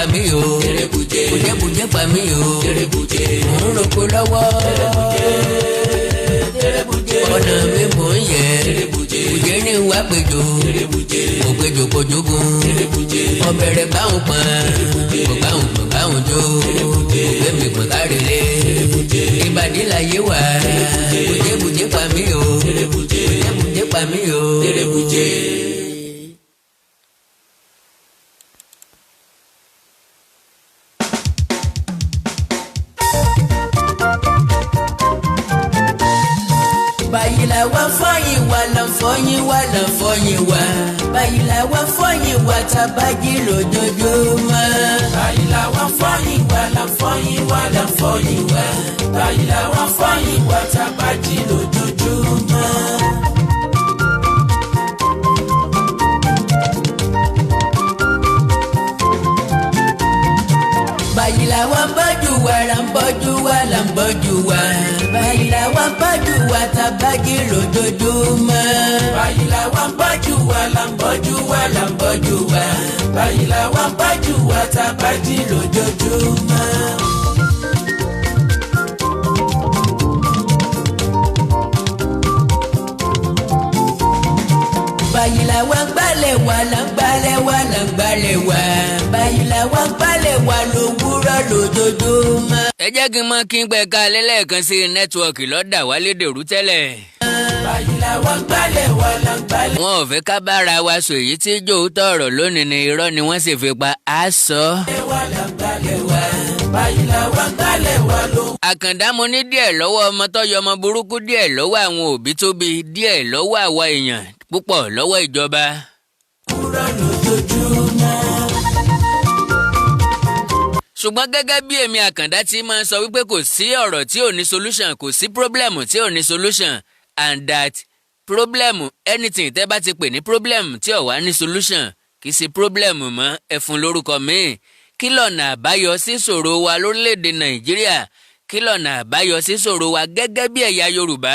pa mí o. Bùjẹ́ pa mí o. Mò ń roko lọ́wọ́. Ọ̀nà mi mò ń yẹ. Bùjẹ́ ní wá péjọ. Mo péjọ kojogun. Ọbẹ̀rẹ̀ báwọn pọn. Mo báwọn jó. Mo gbé mi pọn kárìlé. Ìbàdí láyé wá. Bùjẹ́ pa mí o. Bùjẹ́ pa mí o. Báyìí la wá fọyín wa la fọyín wa la fọyín wa. Báyìí la wá fọyín wa tá bá jí lójoojúmọ́. Báyìí la wá fọyín wa la fọyín wa la fọyín wa. Báyìí la wá fọyín wa tá bá jí lójoojúmọ́. Báyìí la wá bọ́jú wa la ń bọ́jú wa la ń bọ́jú wa. Báyìí la wá bọ́jú wa tá bá jí lójoojúmọ́. Báyìí la wá bọ́jú wa la ń bọ́jú wa la ń bọ́jú wa. Báyìí la wá bọ́jú wa tá bá jí lójoojúmọ́. Báyìí la wá gbálẹ̀ wa la ń gbálẹ̀ wa la ń gbálẹ̀ wa. Báyìí la wá gbálẹ̀ wa lówùúrọ̀ lójoojúmọ́. Ẹ jẹ́ kí n mọ̀ kí n pẹ́ ká lẹ́lẹ́kan sí nẹ́tíwọ̀kì lọ́dà wálé dèrú tẹ́lẹ̀. Báyìí la wá gbálẹ̀ wa la ń gbálẹ̀. Wọn ò fẹ́ ká bára wa sọ èyí tí jòótọ́ ọ̀rọ̀ lónìí ni irọ́ ni wọ́n sì fi pa á sọ. Báyìí la wá gbálẹ̀ wa ló. Àkàndá mo ní díẹ̀ lọ́wọ́ ọmọ tó yọ ọmọ burúkú, díẹ̀ lọ́wọ́ àwọn òbí tó bí, díẹ̀ lọ́wọ́ àwa èèyàn, púpọ̀ lọ́wọ́ ìjọba. Kúrò lójoojúmọ́. Ṣùgbọ́n gẹ́gẹ́ bí èmi Àkàndá ti máa ń sọ wípé kò sí ọ̀rọ̀ tí ò ní solution, kò sí problem tí ò ní solution, and that problem anything tẹ́ bá ti pè ní problem tí ò wá ní solution kì í ṣe problem mọ́, ẹ fún lórúkọ míì. Kí lọ̀nà àbáyọ sí ìṣòro wa lórílẹ̀‐èdè Nàìjíríà? Kí lọ̀nà àbáyọ sí ìṣòro wa gẹ́gẹ́ bí ẹ̀yà Yorùbá?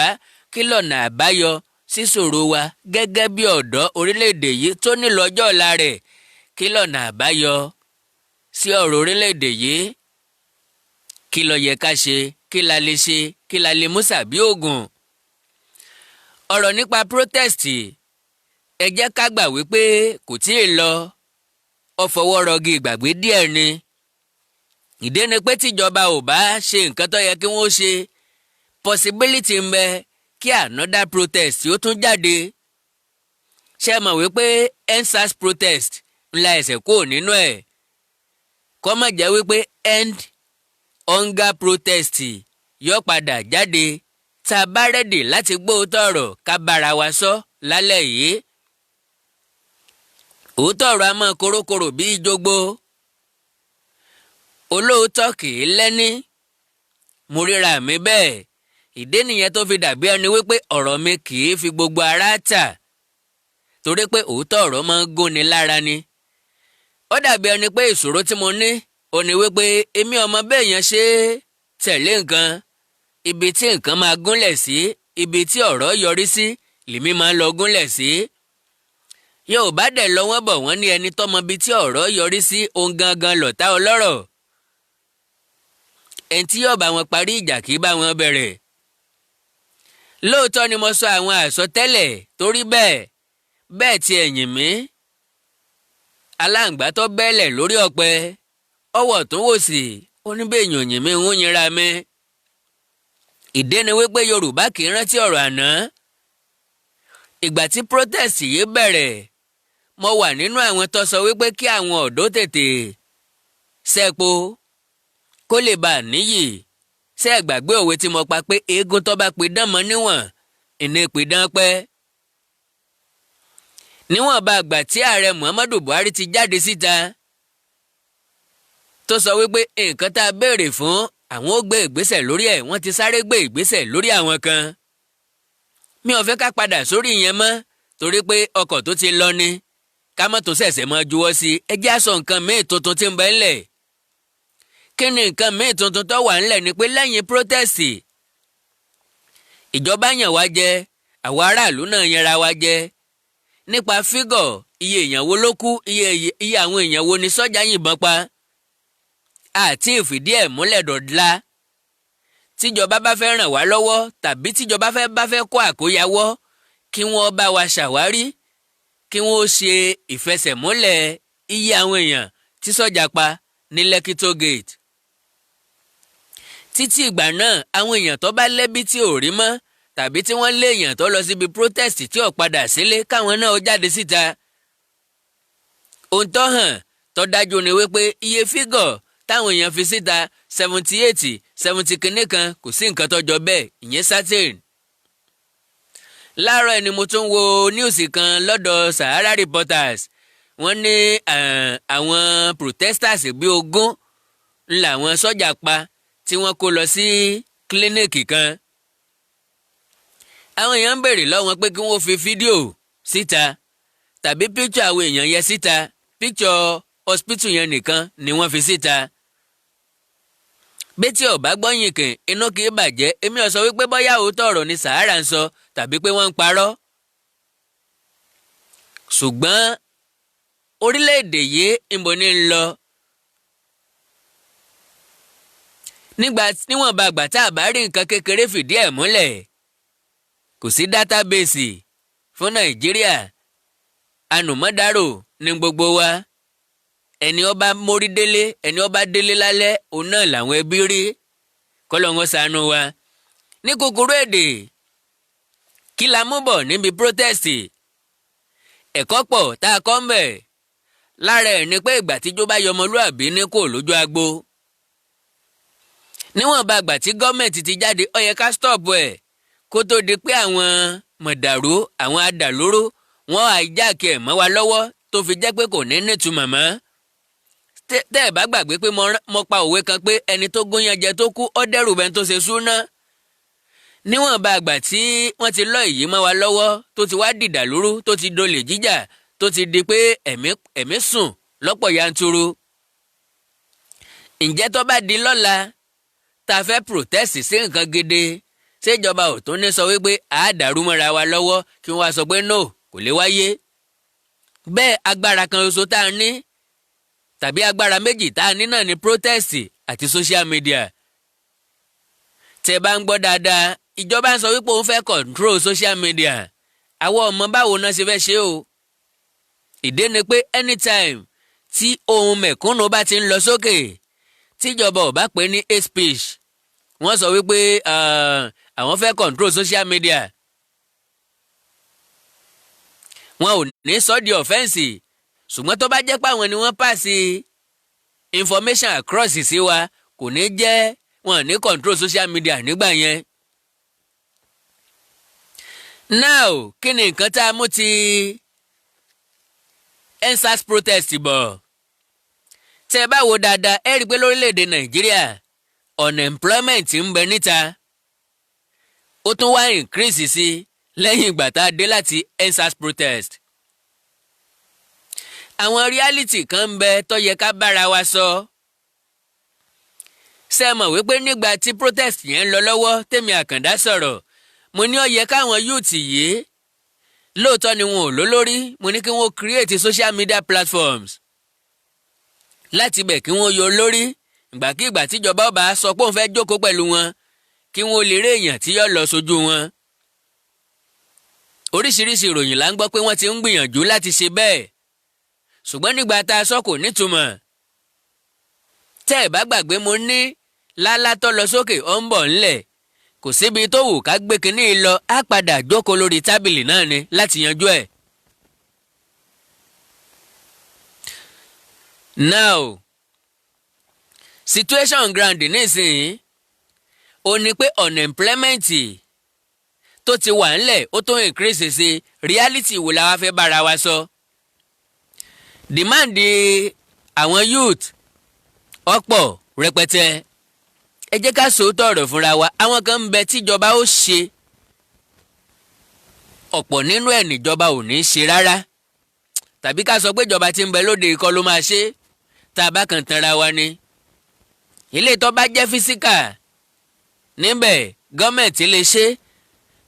Kí lọ̀nà àbáyọ sí ìṣòro wa gẹ́gẹ́ bí ọ̀dọ́ orílẹ̀‐èdè yìí tó nílò ọjọ́ ọ̀la rẹ̀? Kí lọ̀nà àbáyọ sí ọ̀rọ̀ orílẹ̀‐èdè yìí? Kí ló yẹ ká ṣe? Kí la lè ṣe? Kí la lè mú sàbí ògùn? Ọ̀rọ̀ nípa protest ẹ jẹ́ ká gbà wípé kò tíì lọ, ó fọwọ́ rọgí ìgbàgbé díẹ̀ ni. Ìdí ni pé tíjọba ò bá ṣe nǹkan tó yẹ kí wọ́n ṣe, possibility ń bẹ kí another protest ó tún jáde. Ṣé ẹ mọ̀ wípé EndSARS protest ńlá ẹsẹ̀ kúrò nínú ẹ̀? Kó má jẹ́ wípé end hunger protest yóò padà jáde. Tá a bá rẹ́dì láti gbóòótọ́ ọ̀rọ̀ ká bára wa sọ lálẹ́ yìí. Òótọ́ ọ̀rọ̀ a máa korokoro bí ìjogbo. Olóòótọ́ kì í lẹ́ni. Mo ríra mi bẹ́ẹ̀. Ìdí nìyẹn tó fi dàbí ẹni wípé ọ̀rọ̀ mi kì í fi gbogbo ara tà. Torí pé òótọ́ ọ̀rọ̀ máa ń gúnni lára ni. Ó dàbí ẹni pé ìṣòro tí mo ní ò ní wípé èmi ọmọ bẹ́ẹ̀ yẹn ṣe tẹ̀lé nǹkan. Ibi tí nǹkan máa gúnlẹ̀ sí, ibi tí ọ̀rọ̀ yọrí sí, lèmi máa ń lọ gúnlẹ̀ sí. Yorùbá dẹ̀ lọ wọ́n bọ̀ wọ́n ní ẹni tọ́mọ bíi tí ọ̀rọ̀ yọrí sí òun gangan lọ̀tá ọlọ́rọ̀. Ẹni tí yóò bá wọn parí ìjà kì í bá wọn bẹ̀rẹ̀. Lóòótọ́ ni mo sọ àwọn àsọtẹ́lẹ̀ torí bẹ́ẹ̀ ti ẹ̀yìn mi. Aláǹgbá tó bẹ́lẹ̀ lórí ọ̀pẹ, ọwọ́ tó wò sí, oníbẹ̀yìn òyìn mi ń yinra mi. Ìdí ni wípé Yorùbá kì í rántí ọ̀rọ̀ àná. Ìgbà tí protest yìí bẹ̀rẹ̀, mo wà nínú àwọn tó sọ wípé kí àwọn ọ̀dọ́ tètè ṣẹ́po kó lè bá a níyì. Ṣé ẹ gbàgbé òwe tí mo pa pé eégún tó bá pidán mọ́ níwọ̀n ìní pidán pẹ́? Níwọ̀n bá àgbà tí ààrẹ Muhammadu Buhari ti jáde síta tó sọ wípé nǹkan tá a béèrè fún àwọn ó gbé ìgbésẹ̀ lórí ẹ̀, wọ́n ti sáré gbé ìgbésẹ̀ lórí àwọn kan. Mi ò fẹ́ ká padà sórí ìyẹn mọ́ torí pé ọkọ̀ tó ti lọ ni ká mọ́ tó ṣẹ̀ṣẹ̀ máa juwọ́ sí i. Ẹ jẹ́ á sọ nǹkan míì tuntun tí ń bẹ ńlẹ̀. Kí ni nǹkan míì tuntun tó wà ńlẹ̀ ni pé lẹ́yìn protest ìjọba yàn wá jẹ, àwọn aráàlú náà yanra wá jẹ. Nípa fígọ̀ iye èèyàn wo ló kú, iye àwọn èèyàn wo ni sọ́jà yìnbọn pa àti ìfìdí ẹ̀ múlẹ̀ dọ̀dla tíjọba bá fẹ́ ràn wá lọ́wọ́ tàbí tíjọba bá fẹ́ kó àkóyawọ́ kí wọ́n bá wa ṣàwárí kí wọ́n ṣe ìfẹsẹ̀múlẹ̀ iye àwọn èèyàn tí sọ́jà pa ní Lekki Toll Gate. Títí ìgbà náà àwọn èèyàn tó bá lẹ́bí tí ò rí mọ́ tàbí tí wọ́n lé èèyàn tó lọ síbi protest tí ò padà sílé káwọn náà ó jáde síta. Ohun tó hàn tó dájú ni wípé iye fígọ̀ táwọn èèyàn fi síta 78 70 kìíní kan kò sí nǹkan tó jọ bẹ́ẹ̀ ìyẹn certain. Láàárọ̀ ẹni mo tún wo níùsì kan lọ́dọ̀ Sahara Reporters wọ́n ní àwọn protesters bíi 20 làwọn sọ́jà pa tí wọ́n kó lọ sí kílíníìkì kan. Àwọn èèyàn ń béèrè lọ́wọ́ pé kí wọ́n fi fídíò síta tàbí píkṣọ àwọn èèyàn yẹn síta píkṣọ hospital yẹn nìkan ni wọ́n fi síta. Bí tí ọ̀bá gbọ́yìn kìn inú kì í bàjẹ́ èmi ò sọ wípé bóyá òótọ́ ọ̀rọ̀ ni Sahara ń sọ tàbí pé wọ́n ń parọ́. Ṣùgbọ́n orílẹ̀-èdè yìí ìbò ní ń lọ. Níwọ̀nba àgbà tá a bá rí nǹkan kékeré fìdí ẹ̀ múlẹ̀ kò sí dátábèsì fún Nàìjíríà ànùmọ́dárò ní gbogbo wa ẹni ọba mórí délé ẹni ọba délé lálẹ́ òun náà làwọn ẹbí rí kọ́lọ́hún ṣàánú wa. Ní kúkúrú èdè kí la mú bọ̀ níbi protest ẹ̀kọ́ pọ̀ tá a kọ́ ń bẹ̀ lára ẹ̀ ni pé ìgbà tíjó bá yọmọlúàbí ní kò lójú agbo. Níwọ̀nba àgbà tí gọ́ọ̀mẹ̀ntì ti jáde ó yẹ ká stop ẹ̀ kó tó di pé àwọn mọ̀dàrú àwọn adàlóró wọ́n àìjáàkì ẹ̀ mọ́ wa lọ́wọ́ tó fi jẹ́ pé kò ní nítumọ̀ mọ́. Tẹ́ ẹ̀ bá gbàgbé pé mo pa òwe kan pé ẹni tó gúnyán jẹ tó kú ó dẹ́rù bẹ́ẹ̀ tó ṣe súná. Níwọ̀nba àgbà tí wọ́n ti lọ́ èyí mọ́ wa lọ́wọ́ tó ti wá dìdàlúrú tó ti dolè jíjà tó ti di pé ẹ̀mí sùn lọ́pọ̀ yanturu. Ǹjẹ́ tó bá di lọ́la tá a fẹ́ protest sí nǹkan gidi ṣèjọba ò tún ní sọ wípé àádàrú mọ́ra wa lọ́wọ́ kí wọ́n wá sọ pé no kò lè wáyé. Bẹ́ẹ̀ agbára kan ṣoṣo tá a ní tàbí agbára méjì tá a ní náà ni protest àti social media. Tẹ́ bá ń gbọ́ dáadáa ìjọba ń sọ wípé òun fẹ́ control social media àwọn ọmọ báwo náà ṣe fẹ́ ṣe o. Ìdí ni pé anytime tí ohun mẹ̀kúnnù bá ti ń lọ sókè tíjọba ò bá pè ní hate speech wọ́n sọ wípé àwọn fẹ́ control social media. Wọn ò ní sọ di offense ṣùgbọ́n tó bá jẹ́ pé àwọn ni wọ́n pàṣẹ information across sí wa kò ní jẹ́ wọn ní control social media nígbà yẹn. Now kí ni nǹkan tá a mú ti EndSARS protest bọ̀? Tẹ́ bá wo dáadáa ẹ rí i pé lórílẹ̀‐èdè Nàìjíríà unemployment ń bẹ níta ó tún wá increase sí lẹ́yìn ìgbà tá a dé láti EndSARS protest. Àwọn reality kan ń bẹ tó yẹ ká bára wa sọ. Ṣé mọ̀ wípé nígbà tí protest yẹn ń lọ lọ́wọ́ tèmi Àkàndá sọ̀rọ̀ mo ní ó yẹ káwọn youth yìí lóòótọ́ ni wọn ò lólórí mo ní kí wọ́n create social media platforms láti bẹ̀ kí wọ́n yọ lórí ìgbàkigbà tíjọba ọba sọ pé òun fẹ́ jókòó pẹ̀lú wọn kí wọ́n lè rí èèyàn tí yóò lọ sójú wọn. Oríṣiríṣi ìròyìn là ń gbọ́ pé wọ́n ti ń gbìyànjú láti ṣe bẹ́ẹ̀ ṣùgbọ́n nígbà tá a sọ kò nítumọ̀. Tẹ́ ẹ̀ bá gbàgbé mo ní lálá tó lọ sókè ó ń bọ̀ ńlẹ̀ kò síbi tó wù ká gbé kinní lọ á padà jókòó lórí tábìlì náà ni láti yanjú ẹ̀. Now situation on ground nísìnyí ó ní pé unemployment tó ti wà ńlẹ̀ ó tó increase sí reality wo la wá fẹ́ bára wa sọ. Demand àwọn youth ọ̀pọ̀ rẹpẹtẹ ẹ jẹ́ ká sòótọ́ ọ̀rọ̀ fúnra wa àwọn kan ń bẹ tíjọba ó ṣe ọ̀pọ̀ nínú ẹ̀ níjọba ò ní ṣe rárá tàbí ká sọ pé ìjọba tí ń bẹ lóde ikọ́ ló máa ṣe tá a bá kàn tanra wa ni. Ilé tó bá jẹ́ físíkà níbẹ̀ gọ́ọ̀mẹ̀ntì lè ṣe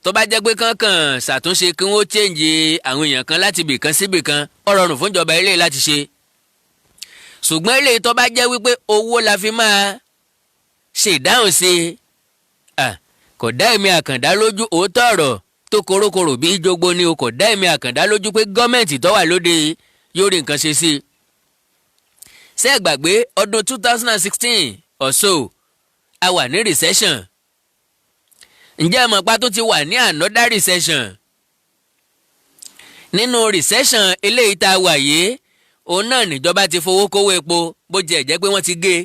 tó bá jẹ́ pé kankan ṣàtúnṣe kí wọ́n change àwọn èèyàn kan láti ibìkan síbìkan ó rọrùn fún ìjọba ilé láti ṣe. ṣùgbọ́n eléyìí tó bá jẹ́ wípé owó la fi máa ṣe ìdáhùn sí i kò dá èmi Àkàndá lójú, òótọ́ ọ̀rọ̀ tó korokoro bí jogbo ni o, kò dá èmi Àkàndá lójú pé gọ́ọ̀mẹ̀ntì tó wà lóde yóò rí nǹkan ṣe sí i. ṣé ẹ gbàgbé ọdún 2016 or so a wà ní recession. ǹjẹ́ ẹ mọ̀ pa tó ti wà ní another recession? nínú recession eléyìí tá a wà yìí òun náà níjọba ti fowó kówó epo, bó jẹ́ jẹ́ pé wọ́n ti gé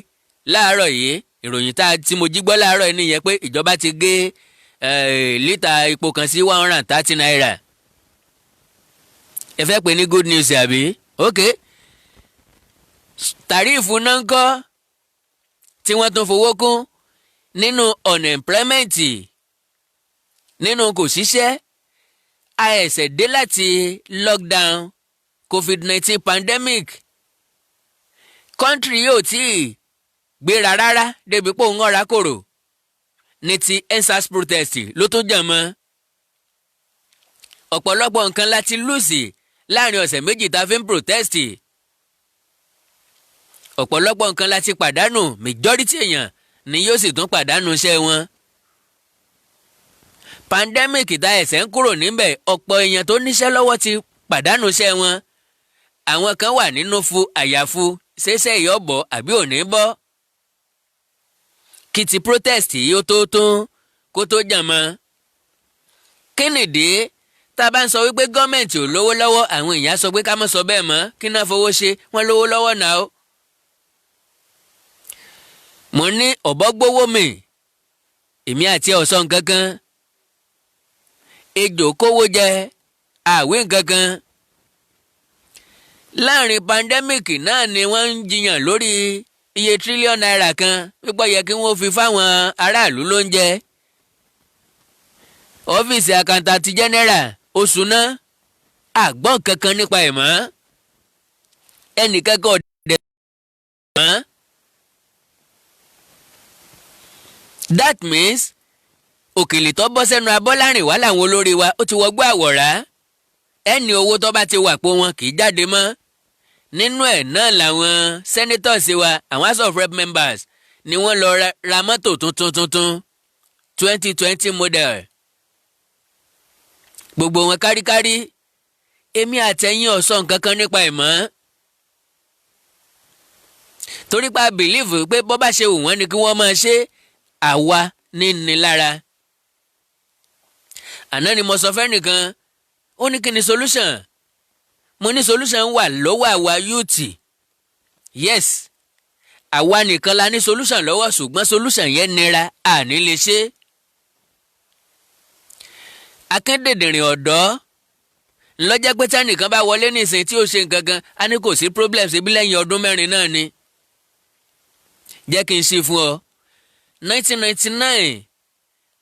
láàárọ̀ yìí. ìròyìn tí mo jí gbọ́ láàárọ̀ yìí nìyẹn pé ìjọba ti gé lítà epo kan sí 130 naira. ẹ fẹ́ pè ní good news àbí? ok. tàríìfù náà ń kọ́ tí wọ́n tún fowó kún nínú unemployment, nínú kò ṣiṣẹ́. a ẹ̀sẹ̀ dé láti lockdown COVID-19 pandemic. country yóò tí ì gbéra rárá débi pé òun ọ̀rá kòrò ní ti EndSARS protest ló tó jàn mọ́. ọ̀pọ̀lọpọ̀ nǹkan láti lùsì láàrin ọ̀sẹ̀ méjì tá a fi ń protest. ọ̀pọ̀lọpọ̀ nǹkan láti pàdánù, majority èèyàn ni yóò sì tún pàdánù iṣẹ́ wọn. pandemic tá ẹ̀sẹ̀ ń kúrò níbẹ̀, ọ̀pọ̀ èèyàn tó níṣẹ́ lọ́wọ́ ti pàdánù iṣẹ́ wọn. àwọn kan wà nínú fu àyàfu ṣẹṣẹ ìyọ́bọ̀ àbí òní bọ́. kí ti protest yìí ó tó tún kó tó jàn mọ́. kí nìdí tá a bá ń sọ wípé gọ́ọ̀mẹ̀ntì ò lówó lọ́wọ́, àwọn èèyàn sọ pé ká má sọ bẹ́ẹ̀ mọ́, kí náà fowó ṣe, wọ́n lówó lọ́wọ́ náà ó. mo ní ọ̀bọ gbówó mi, èmi àti ọ̀sán kankan. ejò kówó jẹ àwé nkankan. láàrin pandemic náà ni wọ́n ń jiyàn lórí iye tírílíọ̀nù náírà kan pípọ̀ yẹ kí wọ́n fi fáwọn aráàlú lóúnjẹ. ọ́fíìsì àkàǹtàntì jẹ́nẹ́rà oṣù náà àgbọ̀n kankan nípa ẹ̀ mọ́. ẹnìkankan ọ̀dẹ̀ mọ́. that means òkèlè tó bọ́ sẹ́nu abọ́ láàrin wá làwọn olórí wa ó ti wọgbọ́ àwọ̀rá. ẹni owó tó bá ti wà pé wọn kì í jáde mọ́. nínú ẹ̀ náà làwọn senators wa, àwọn house of rep members ni wọ́n lọ ra mọ́tò tuntun 2020 model. gbogbo wọn káríkárí. èmi àtẹ̀yìn ọ̀sán kankan nípa ẹ̀ mọ́. torí pa believe pé bọ́ bá ṣe wù wọ́n ni kí wọ́n máa ṣe, àwa ní lára. àná ni mo sọ fẹ́ nìkan, ó ní kí ni solution. mo ní solution wà lọ́wọ́ àwa youth. yes, àwa nìkan la ní solution lọ́wọ́, ṣùgbọ́n solution yẹn nira, àní lè ṣe. akédèdèrìn ọ̀dọ́ ńlọ́jẹ́ pé tẹ́nìkan bá wọlé nísìnyí tí ó ṣe nǹkan kan, a ní kò sí problem, ṣebí lẹ́yìn ọdún 4 náà ni. jẹ́ kí n ṣe fún ọ. 1999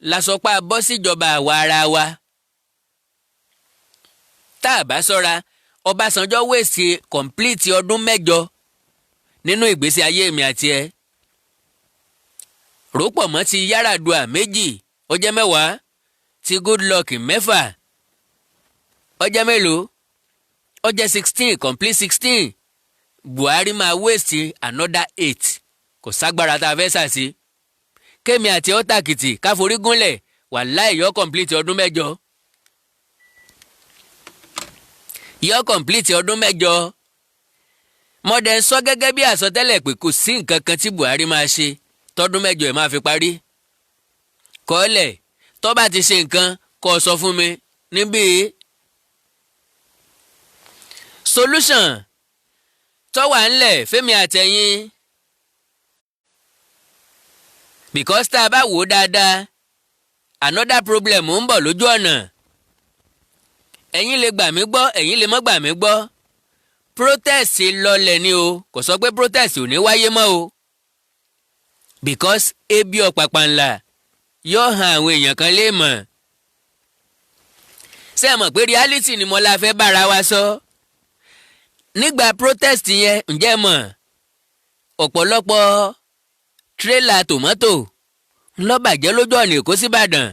la sọ pé a bọ́ síjọba àwa ara wa. tá a bá ṣọ́ra, Ọbásanjọ́ wèsì complete ọdún 7 nínú ìgbésí ayé mi àti ẹ. ròpọ̀ mọ́ ti Yar'Adua 2 ó jẹ́ 10, ti Goodluck 6 ó jẹ́ mélòó? ó jẹ́ 16, complete 16. Buhari máa wèsì another 8. kò ságbára tá a fẹ́ sàsí. kémi àti ọ́tàkìtì káforí gúnlẹ̀ wàláhì yọ complete ọdún 7. yọ complete ọdún 7. mọ̀dẹ̀ ń sọ gẹ́gẹ́ bí àsọtẹ́lẹ̀ pé kò sí nǹkan kan tí Buhari máa ṣe tọdún 7 ẹ̀ máa fi parí. kọ́lẹ̀ tó bá ti ṣe nǹkan kó sọ fún mi níbí. solution tó wà ńlẹ̀ fẹ́mi àtẹ̀yìn. because tá a bá wò ó dáadáa, another problem ń bọ̀ lójú ọ̀nà. ẹ̀yin lè gbà mí gbọ́, ẹ̀yin lè má gbà mí gbọ́. protest lọlẹ̀ ni o, kò sọ pé protest ò ní wáyé mọ́ o. because ebi ọ̀pàpà ńlá yóò hàn àwọn èèyàn kan lè mọ̀. ṣé ẹ mọ̀ pé reality ni mo la fẹ́ bára wa sọ. nígbà protest yẹn ǹjẹ́ mọ̀ ọ̀pọ̀lọpọ̀ tírélà tòmátò ńlọ bàjẹ́ lójú ọ̀nà Èkó síbàdàn.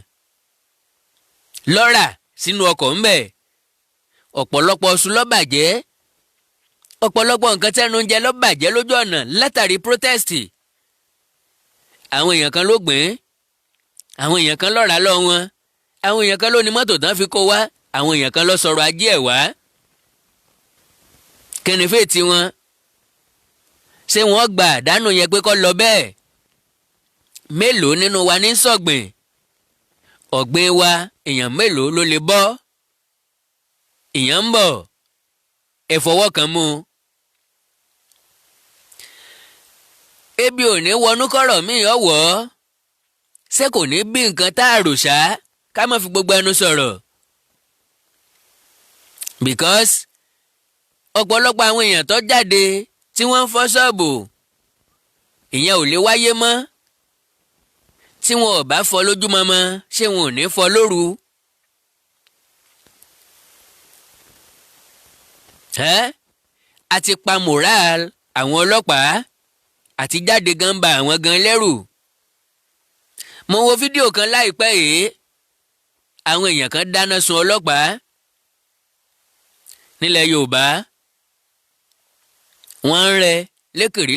lọ́ra sínú ọkọ̀ ńbẹ̀. ọ̀pọ̀lọpọ̀ ọ̀sùn ló bàjẹ́. ọ̀pọ̀lọpọ̀ nǹkan tẹ́nu ń jẹ ló bàjẹ́ lójú ọ̀nà látàrí protest. àwọn èèyàn kan ló gbìn, àwọn èèyàn kan ló rà lọ wọn, àwọn èèyàn kan ló ní mọ́tò tán fi kó wá, àwọn èèyàn kan ló sọ̀rọ̀ ajé ẹ̀ wá. kẹ́nìfẹ́ tí wọn ṣé wọ́n gba àdánù yẹn pé kó lọ bẹ́ẹ̀? mélòó nínú wa ní sọ̀gbìn? ọ̀gbìn wa èèyàn mélòó ló lè bọ́? èèyàn ń bọ̀, ẹ fọwọ́ kan mú un. ebi ò ní wọnú kọ̀rọ̀ míì ọ̀wọ́, ṣé kò ní bí nǹkan tá a rò ṣá, ká má fi gbogbo ẹnu sọ̀rọ̀. because ọ̀pọ̀lọpọ̀ àwọn èèyàn tó jáde tí wọ́n ń fọ́ ṣọ́ọ̀bù, ìyẹn ò lè wáyé mọ́. tí wọn ò bá fọ́ lójúmọmọ, ṣé wọn ò ní fọ́ lóru? àti pa moral àwọn ọlọ́pàá àti jáde gan ba àwọn gan lẹ́rù. mo wo fídíò kan láìpẹ́ yìí, àwọn èèyàn kan dáná sun ọlọ́pàá nílẹ̀ Yorùbá. wọ́n ń rẹ́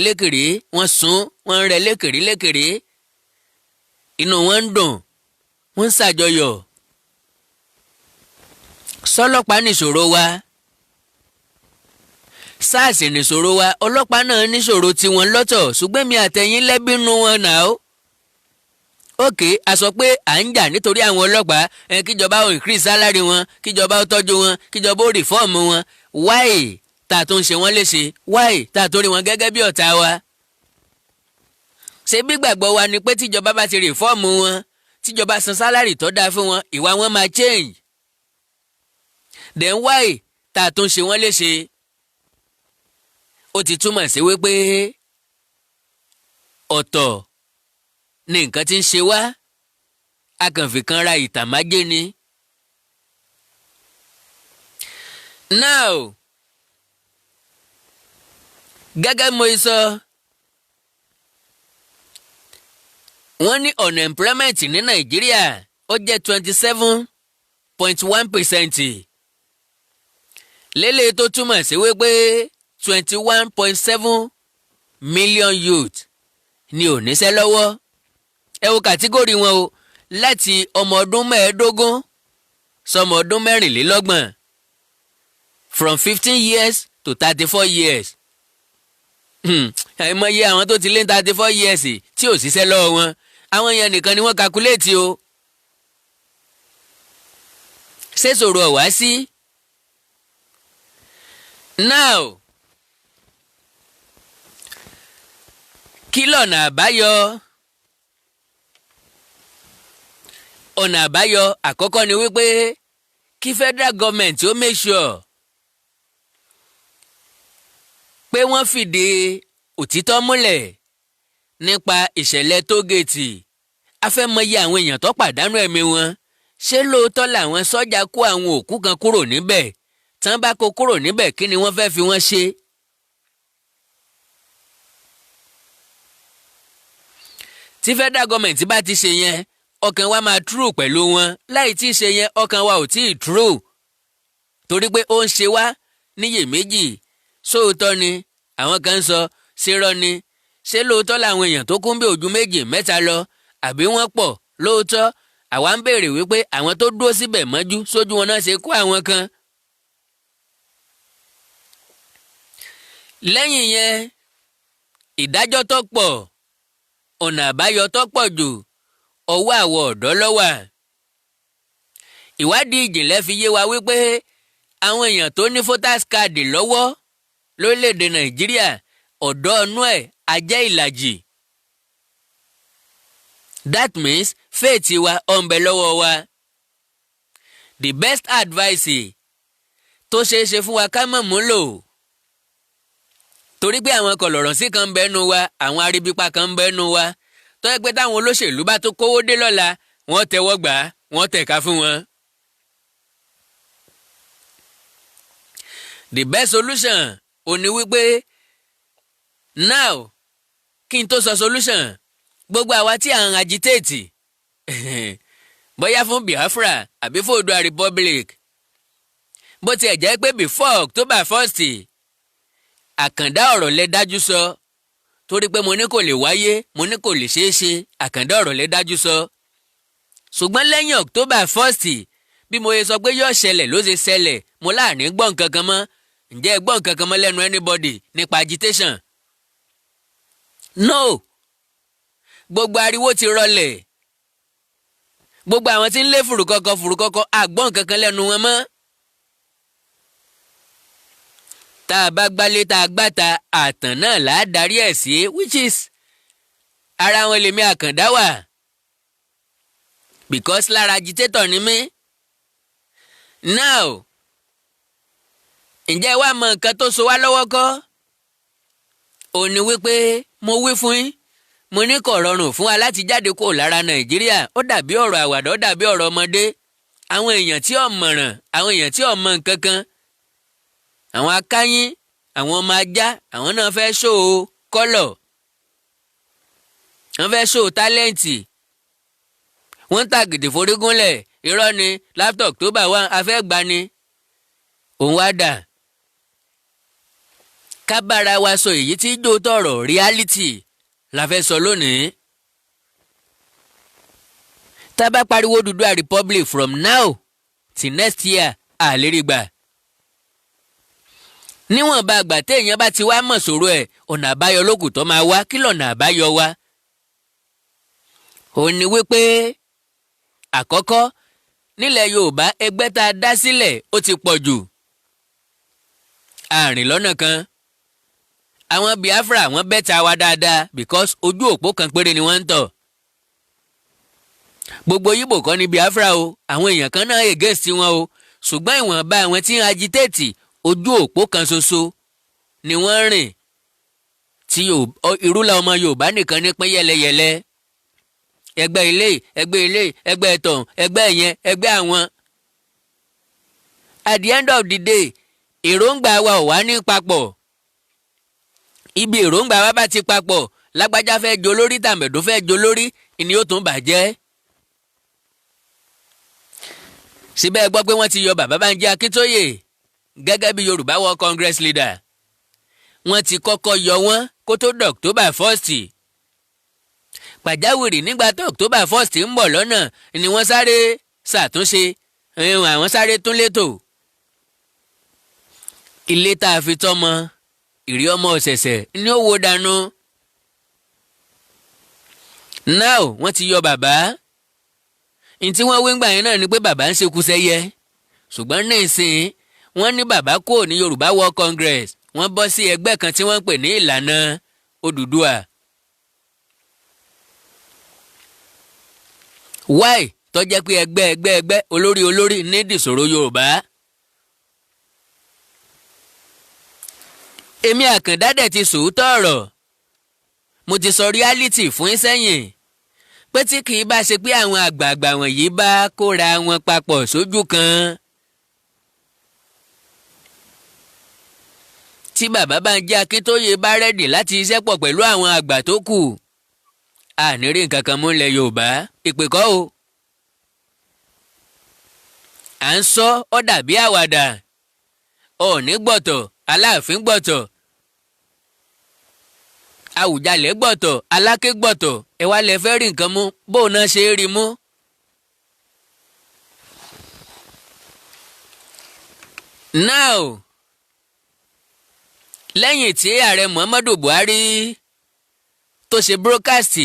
lékèrí wọ́n sun, wọ́n ń rẹ́ lékèrí inú wọn ń dùn, wọ́n ń ṣàjọyọ̀. sọlọ́pàá nìṣòro wa, SARS nìṣòro wa, ọlọ́pàá náà níṣòro tiwọn lọ́tọ̀, ṣùgbọ́n mi àtẹ̀yìn lẹ́bínú wọn náà. ókè, a sọ pé à ń jà nítorí àwọn ọlọ́pàá, kíjọba ó increase salary wọn, kíjọba ó tọ́jú wọn, kíjọba ó reform wọn. why tá a tó ń ṣe wọ́n léṣe? why tá a tó rí wọn gẹ́gẹ́ bí ọ̀tá wa? ṣé gbígbàgbọ́ wa ni pé tíjọba bá ti reform wọn, tíjọba san salary tó dáa fún wọn, ìwà wọn máa change? then why tá a tó ń ṣe wọ́n léṣe? ó ti túmọ̀ sí wípé ọ̀tọ̀ ni nǹkan tí ń ṣe wá, a kàn fi kan ra ìtàmájé ni. now gẹ́gẹ́ mo sọ, wọ́n ní unemployment ní Nàìjíríà ó jẹ́ 27.1%. lélẹ̀ tó túmọ̀ sí wípé 21.7 million youth ni ò níṣẹ́ lọ́wọ́. ẹ wo kàtígórì wọn o, láti ọmọ ọdún 15 sọmọ ọdún 24, from 15 years to 34 years. àìmọye àwọn tó ti lé 34 years tí ò ṣiṣẹ́ lọ́wọ́ wọn, àwọn yẹn nìkan ni wọ́n calculate o. ṣé sọ̀rọ̀ wá sí? now kí lọ̀nà àbáyọ? ọ̀nà àbáyọ àkọ́kọ́ ni wípé kí federal government ó make sure pé wọ́n fìdí òtítọ́ múlẹ̀ nípa ìṣẹ̀lẹ̀ tógèètì. a fẹ́ mọyì àwọn èèyàn tó pàdánù ẹ̀mí wọn. ṣé lóòótọ́ làwọn sọ́jà kó àwọn òkú kan kúrò níbẹ̀? tán bá kó kúrò níbẹ̀, kí ni wọ́n fẹ́ fi wọ́n ṣe? tí federal government bá ti ṣe yẹn, ọkàn wa máa true pẹ̀lú wọn. láì tí ì ṣe yẹn, ọkàn wa ò tí ì true, torí pé ó ń ṣe wá níyèméjì. sóòótọ́ ni àwọn kan ń sọ, ṣérọ́ ni, ṣé lóòótọ́ làwọn èèyàn tó kún bí ojú 2 mẹ́ta lọ, àbí wọ́n pọ̀ lóòótọ́? àwa ń béèrè wípé àwọn tó dúró síbẹ̀ mọ́jú, sójú wọn náà ṣe kó àwọn kan. lẹ́yìn yẹn, ìdájọ́ tó pọ̀, ọ̀nà àbáyọ tó pọ̀ jù, ọwọ́ àwọn ọ̀dọ́ ló wà. ìwádìí ìjìnlẹ̀ fi yé wa wípé àwọn èèyàn tó ní voters card lọ́wọ́ lórílẹ̀‐èdè Nàìjíríà, ọ̀dọ́ ọ̀nú ẹ̀ á jẹ́ ìlàjì. that means faith wa ó ń bẹ lọ́wọ́ wa. the best advice tó ṣeé ṣe fún wa ká mọ̀ múlò, torí pé àwọn kọ̀lọ̀rọ̀ sí kan ń bẹ́nu wa, àwọn aríbípa kan ń bẹ́nu wa, tó yẹ pé táwọn olóṣèlú bá tó kówó dé lọ́la, wọ́n tẹ́wọ́ gbà á, wọ́n tẹ̀ka fún wọn. the best solution ò ní wípé now kí n tó sọ solution, gbogbo àwa tí à ń agitate bóyá fún Biafra àbí fún Oòduà Republic, bó tiẹ̀ jẹ́ pé before October 1st àkàndá ọ̀rọ̀ lẹ dájú sọ torí pé mo ní kò lè wáyé mo ní kò lè ṣeé ṣe àkàndá ọ̀rọ̀ lẹ dájú sọ. ṣùgbọ́n lẹ́yìn October 1st bí mo yẹ sọ pé yóò ṣẹlẹ̀ ló ṣe ṣẹlẹ̀ mo láàní gbọ́ nǹkan kan mọ́. Ǹjẹ́ ẹ gbọ́ nǹkan kan mọ́ lẹ́nu anybody nípa agitation? No. Gbogbo ariwo ti rọlẹ̀. Gbogbo àwọn tí ń lé fùrùkọ́kọ́ àgbọ́n nǹkan kan lẹ́nu wọn mọ́. Tá a bá gbálé tá a gbáta àtàn náà là á darí ẹ̀ sí which is ara wọn lèmi àkàndá wà because lára agitator ni mí. Now ǹjẹ́ wàá mọ nǹkan tó so wá lọ́wọ́ kọ́? Ó ní wípé mo wí fún yín mo ní kò rọrùn fún wa láti jáde kúrò lára Nàìjíríà ó dàbí ọ̀rọ̀ àwàdà ó dàbí ọ̀rọ̀ ọmọdé. Àwọn èèyàn tí ò mọ̀ràn àwọn èèyàn tí ò mọ nǹkan kan àwọn akáyín àwọn ọmọ ajá àwọn náà fẹ́ ṣó kọ́lọ̀ wọ́n fẹ́ ṣó tálẹ́ǹtì wọ́n tàgìdì forígúnlẹ̀ irọ́ ni láfítọ̀ October 1 afẹ́ gbani òun wá dà. Ká bára wa sọ èyí tí jó tọ̀rọ̀ reality la fẹ́ sọ lónìí. Tá bá pariwo Odùduwà Republic from now till next year àlérí gbà. Níwọ̀nba àgbà téèyàn bá ti wá mọ̀ sọ̀rọ̀ ẹ̀ ọ̀nà àbáyọ lókù tó máa wá kí lọ̀nà àbáyọ wá. Ó ní wípé àkọ́kọ́ nílẹ̀ Yorùbá ẹgbẹ́ tá a dá sílẹ̀ ó ti pọ̀ jù. Àrìn lọ́nà kan àwọn Biafra wọ́n bẹ́ta wa dáadáa because ojú òpó kan péré ni wọ́n ń tọ̀. Gbogbo Yíbò kọ́ ni Biafra o àwọn èèyàn kan náà against wọn o ṣùgbọ́n ìwọ̀nba àwọn tí ń agitate ojú òpó kan ṣoṣo ni wọ́n rìn tí ìrúlà ọmọ Yorùbá nìkan ní pín yẹlẹyẹlẹ ẹgbẹ́ ilé ẹgbẹ́ ẹ̀tàn ẹgbẹ́ ìyẹn ẹgbẹ́ àwọn. At the end of the day èròǹgbà wa ò wá ní papọ̀. Ibi èròǹgbà wa bá ti papọ̀ lágbájá fẹ́ jo lórí tàmẹ̀dó fẹ́ jo lórí ìní ó tún bàjẹ́. Síbẹ̀ gbọ́ pé wọ́n ti yọ bàbá Bánjí Akíntóyè gẹ́gẹ́ bí Yorùbá World Congress leader. Wọ́n ti kọ́kọ́ yọ wọ́n kó tó dọ̀ October 1st. Pàjáwìrì nígbà tó October 1st ń bọ̀ lọ́nà ni wọ́n sáré ṣàtúnṣe àwọn sáré tún létò. Ilé tá a fi tọ́mọ ìrí ọmọ ọ̀sẹ̀sẹ̀ ni ó wo dànù. Now wọ́n ti yọ bàbá. Ntí wọ́n wí ngbà yẹn náà ni pé bàbá ń ṣekú sẹ́yẹ. Ṣùgbọ́n ní ìsìn wọ́n ní bàbá kò ní Yorùbá World Congress wọ́n bọ́ sí ẹgbẹ́ kan tí wọ́n ń pè ní ìlànà Odùduwà. Why tó jẹ́ pé ẹgbẹ́ olórí ní dìṣòro Yorùbá. Èmi Àkàndá dẹ̀ ti sòótọ́ ọ̀rọ̀ mo ti sọ reality fún yín sẹ́yìn pé tí kì í bá ṣe pé àwọn àgbààgbà wọ̀nyí bá kóra wọn papọ̀ sójú kan. Tí bàbá Bánjí Akíntóyè bá rẹ́dì láti iṣẹ́ pọ̀ pẹ̀lú àwọn àgbà tó kù àní rí nǹkan kan mú ilẹ̀ Yorùbá ìpè kọ́ o. À ń sọ ọ́ dàbí àwàdà Ọọ̀ni gbọ̀tọ̀ Aláàfin gbọ̀tọ̀ Àwùjalẹ̀ gbọ̀tọ̀ Aláké gbọ̀tọ̀ ẹ wá lẹ fẹ́ rí nǹkan mú bóun náà ṣe é rí mú. Now lẹ́yìn tí ààrẹ Muhammadu Buhari tó ṣe broadcast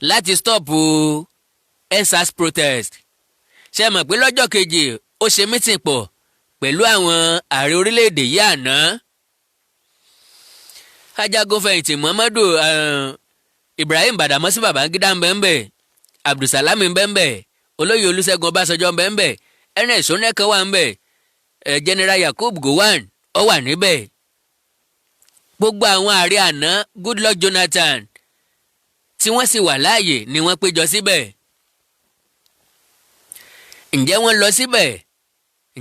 láti stop EndSARS protest ṣe mọ̀ pé lọ́jọ́ kejì ó ṣe meeting pọ̀ pẹ̀lú àwọn ààrẹ orílẹ̀-èdè yìí àná. Ajagunfẹ̀yìntì Muhammadu Ibrahim Badamasi Babangida ń bẹ́ńbẹ́ Abdulsalami ń bẹ́ńbẹ́ olóyè Olúṣẹ́gun Ọbásanjọ́ ń bẹ́ńbẹ́ Ernest Shonekan wà ń bẹ́ General Yakub Gowon ó wà níbẹ̀. Gbogbo àwọn ààrẹ àná Goodluck Jonathan tí wọ́n sì wà láàyè ni wọ́n péjọ síbẹ̀. Ǹjẹ́ wọ́n lọ síbẹ̀?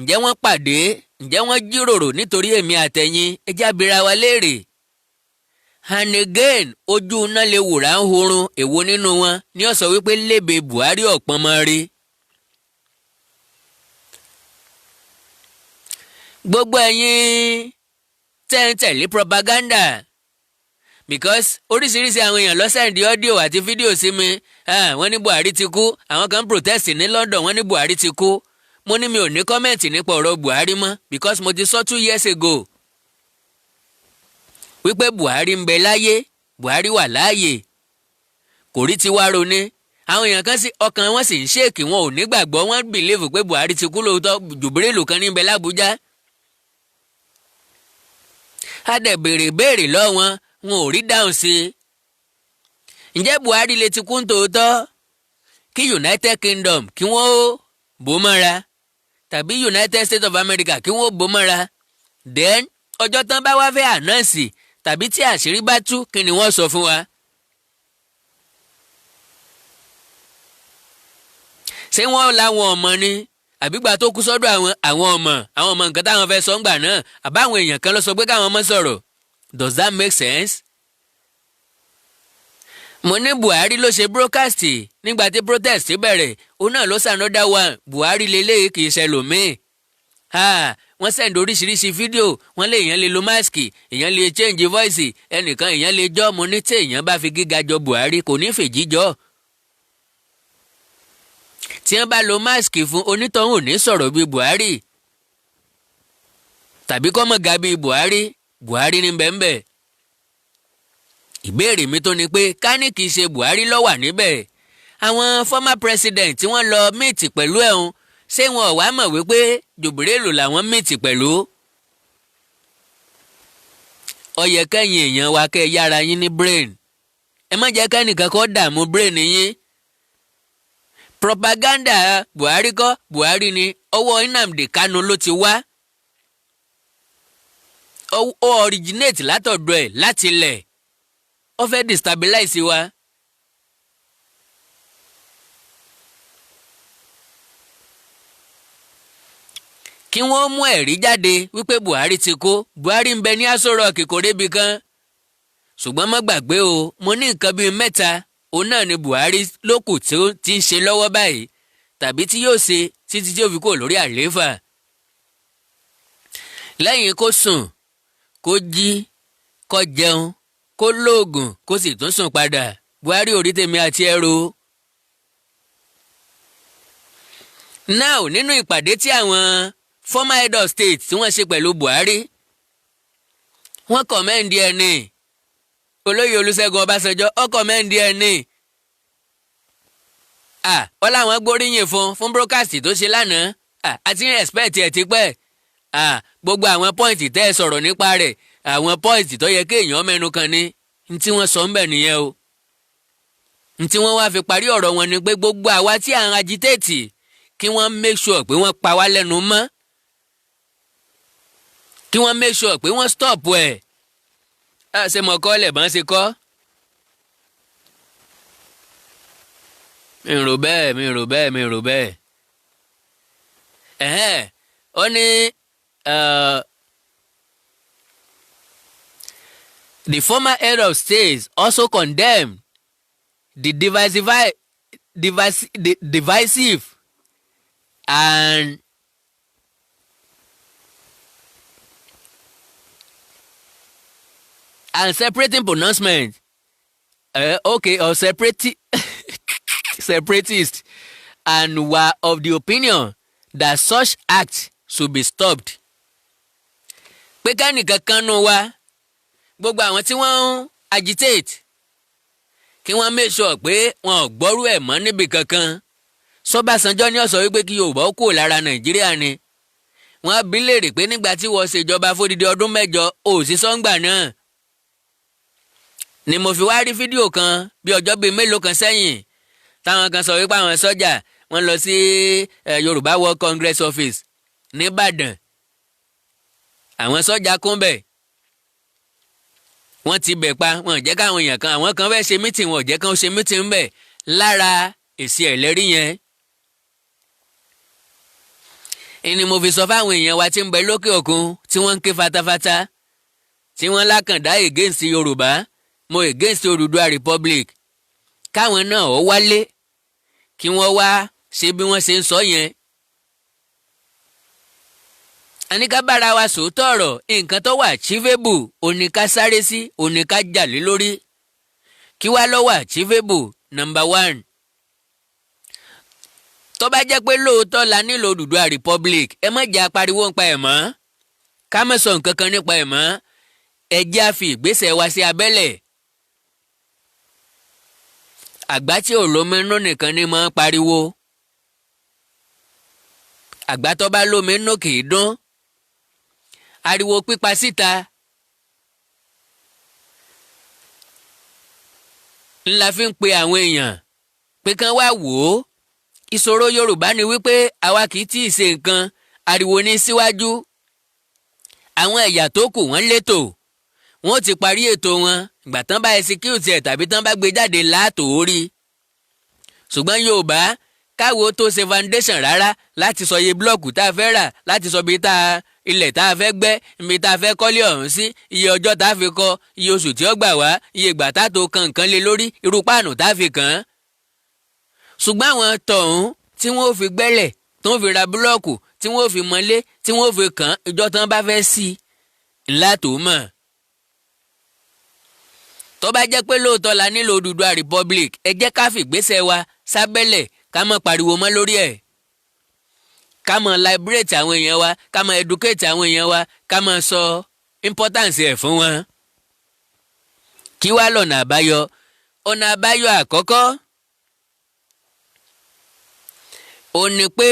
Ǹjẹ́ wọ́n pàdé? Ǹjẹ́ wọ́n jíròrò nítorí èmi àtẹ̀yin ẹ jẹ́ á bira wa léèrè. And again ojú iná lè wòrà ń horun èwo nínú wọn ni ó sọ wípé lébè Buhari ọ̀pọ̀n mọ́ rí. Gbogbo ẹ̀yin tẹ́ ń tẹ̀lé propaganda because oríṣiríṣi àwọn èèyàn ló sẹ́ndì ọ́díò àti fídíò sí mi wọ́n ní Buhari ti kú àwọn kan protest ní London wọ́n ní Buhari ti kú mo ní mi ò ní kọ́mẹ̀ntì nípa ọ̀rọ̀ Buhari mọ́ because mo ti sọ 2 years ago wípé Buhari ń bẹ láyé Buhari wà láàyè kò rí tiwa ronú àwọn èèyàn kan sí ọkàn wọn sì ń ṣèkì wọn ò nígbàgbọ́ wọn bìlíìfù pé Buhari ti kú lóòótọ́ Jubril kan níbẹ̀ l'Ábújá a dẹ̀ béèrè lọ́wọ́ wọn ò rí dáhùn sí i ǹjẹ́ Buhari lè ti kú tòótọ́ kí United Kingdom kí wọ́n bò mọ́ra tàbí United States of America kí wọ́n bò mọ́ra then ọjọ́ tán bá wá fẹ́ ànáǹsì tàbí tí àṣírí bá tú kí ni wọ́n sọ fún wa. ṣé wọ́n láwọn ọmọ ni àbígbà tó kú sọ́dọ̀ àwọn ọmọ nǹkan táwọn fẹ́ sọ ń gbà náà àbáwọn èèyàn kan ló sọ pé káwọn ọmọ sọ̀rọ̀ does that make sense? mo ní Buhari ló ṣe broadcast nígbà tí protest bẹ̀rẹ̀ òun náà ló ṣànọ́dá wa Buhari lélẹ́yìí kì í ṣẹlòmíì wọ́n send oríṣiríṣi fídíò wọ́n lé èèyàn lè lo máàsì èèyàn lè change voice ẹnìkan èèyàn lè jọ́ mo ní tí èèyàn bá fi gíga jọ Buhari kò ní fèjì jọ́ tí wọ́n bá lo máàsì fún onítọ̀hún ò ní sọ̀rọ̀ bíi Buhari tàbí kọ́ mọ̀ ga bíi Buhari ní bẹ́ẹ̀ ìbéèrè mi tó ni pé ká ní kìí ṣe Buhari ló wà níbẹ̀ àwọn former president tí wọ́n lọ míìtì pẹ̀lú ẹ̀hún ṣé wọn ò wá mọ̀ wípé Jubril làwọn míìtì pẹ̀lú. ó yẹ kẹ́yìn èèyàn wa kẹ́ ẹ yára yín ní brain ẹ má jẹ́ kẹ́nìkan kó dààmú brain yín. propaganda Buhari kọ́ Buhari ni ọwọ́ Nnamdi Kanu ló ti wá ó originate látọ̀dọ̀ ẹ̀ láti ilẹ̀ ó fẹ́ destabilize wa. kí wọ́n mú ẹ̀rí jáde wípé Buhari ti kú Buhari ń bẹ ní Aso Rock kò débi kan ṣùgbọ́n má gbàgbé o mo ní nǹkan bíi 3 òun náà ni Buhari lókù tí ó ti ń ṣe lọ́wọ́ báyìí tàbí tí yóò ṣe títí tí ó fi kó lórí àlééfà lẹ́yìn kó sùn kó jí kó jẹun kó lóògùn kó sì tún sùn padà Buhari ò rí tèmi àti ẹrù. now nínú ìpàdé tí àwọn former head of state tí wọ́n ṣe pẹ̀lú Buhari wọ́n kọ̀mẹ́ǹdì ẹni olóyè Olúṣẹ́gun Ọbásanjọ́ ó kọ̀mẹ́ǹdì ẹni wọ́n láwọn gbóríyìn fún broadcast tó ṣe lánàá àti expect ẹ̀ ti pẹ́ gbogbo àwọn pọ́ìntì tẹ́ ẹ sọ̀rọ̀ nípa rẹ̀ àwọn pọ́ìntì tó yẹ kéèyàn mẹ́nu kan ní tí wọ́n sọ ń bẹ̀ nìyẹn o tí wọ́n wá fi parí ọ̀rọ̀ wọn ni pé gbogbo àwa tí à ń agitate kí wọ́n make sure pé wọ́n pa wá lẹ́nu mọ́ kí wọ́n make sure pé wọ́n stop ẹ̀ ṣe mọ̀ kọ́ lẹ̀ bọ́n ṣe kọ́. mi rò bẹ́ẹ̀. ó ní the former head of state also condemned the divisive and separating pronouncement or separatist and were of the opinion that such acts should be stopped. pé kẹ́nìkan kan nù wá gbogbo àwọn tí wọ́n ń agitate kí wọ́n make sure pé wọn ò gbọ́rú ẹ̀ mọ́ níbi kankan. Ṣọ́básanjọ́ ní ó sọ wípé kí Yorùbá ó kúrò lára Nàìjíríà ni. Wọ́n bi léèrè pé nígbà tí wọ́n ṣèjọba fódìdí ọdún 7 ò sí sọ́ngbà náà. ni mo fi wá rí fídíò kan bí ọjọ́ bíi mélòó kan sẹ́yìn táwọn kan sọ wípé àwọn sọ́jà wọ́n lọ sí Yorùbá World Congress Office nìbàdàn. àwọn sọ́jà kún bẹ̀ wọ́n ti bẹ̀ pa wọ́n jẹ́ káwọn èèyàn kan àwọn kan fẹ́ ṣe mítìn wọ́n jẹ́ kán ṣe mítìn ń bẹ̀ lára èsì ẹ̀lẹ́rí yẹn. ni mo fi sọ fáwọn èèyàn wa tí ń bẹ lókè òkun tí wọ́n ń ké fatafata tí wọ́n lákàndá against Yorùbá mo against Odùduwà Republic káwọn náà ó wálé kí wọ́n wá ṣe bí wọ́n ṣe ń sọ yẹn a ní ká bára wa sòótọ́ ọ̀rọ̀ nǹkan tó wà achievable òní ká sáré sí òní ká jà lé lórí. Kí wá ló wà achievable? Number 1. Tó bá jẹ́ pé lóòótọ́ la nílò Odùduwà Republic, ẹ má jẹ́ apariwo nípa ẹ̀ mọ́, ká má sọ nǹkan kan nípa ẹ̀ mọ́, ẹ jẹ́ a fi ìgbésẹ̀ wa sí abẹ́lẹ̀. Àgbá tí ò lómi nú nìkan ni máa ń pariwo. Àgbá tó bá lómi nú kì í dún. Ariwo pípa síta ńlá fi ń pe àwọn èèyàn pé kán wá wò ó. Ìṣòro Yorùbá ni wípé àwa kì í tí ì ṣe nǹkan, ariwo ní síwájú. Àwọn ẹ̀yà tó kù wọ́n létò, wọ́n ti parí ètò wọn, ìgbà tán bá execute ẹ̀ tàbí tán bá gbé jáde láàtò orí. Ṣùgbọ́n Yorùbá káwo tó ṣe foundation rárá láti sọ iye blọ́ọ̀kù tá a fẹ́ rà, láti sọ ilẹ̀ tá a fẹ́ gbẹ́, ibi tá a fẹ́ kọ́lé ọ̀hún sí, iye ọjọ́ tá a fi kọ́, iye oṣù tí ó gbà wá, iye ìgbà tá a tó kan nǹkan lé lórí, irú páànù tá a fi kàn án. Ṣùgbọ́n àwọn tọ̀hún tí wọ́n fi gbẹ́lẹ̀, tí wọ́n fi ra búlọ́ọ̀kù, tí wọ́n fi mọ́lé, tí wọ́n fi kàn án, ìjọ tán bá fẹ́ sí ńlá tó mọ̀. Tó bá jẹ́ pé lóòótọ́ la nílò Odùduwà Republic, ẹ jẹ́ ká fìgbésẹ̀ wa sábẹ́lẹ̀, ká má pariwo mọ́ lórí ẹ̀. Ká má liberate àwọn èèyàn wa, ká má educate àwọn èèyàn wa, ká má sọ importance ẹ̀ fún wọn. Kí wá lọ̀nà àbáyọ? Ọ̀nà àbáyọ àkọ́kọ́ ó ní pé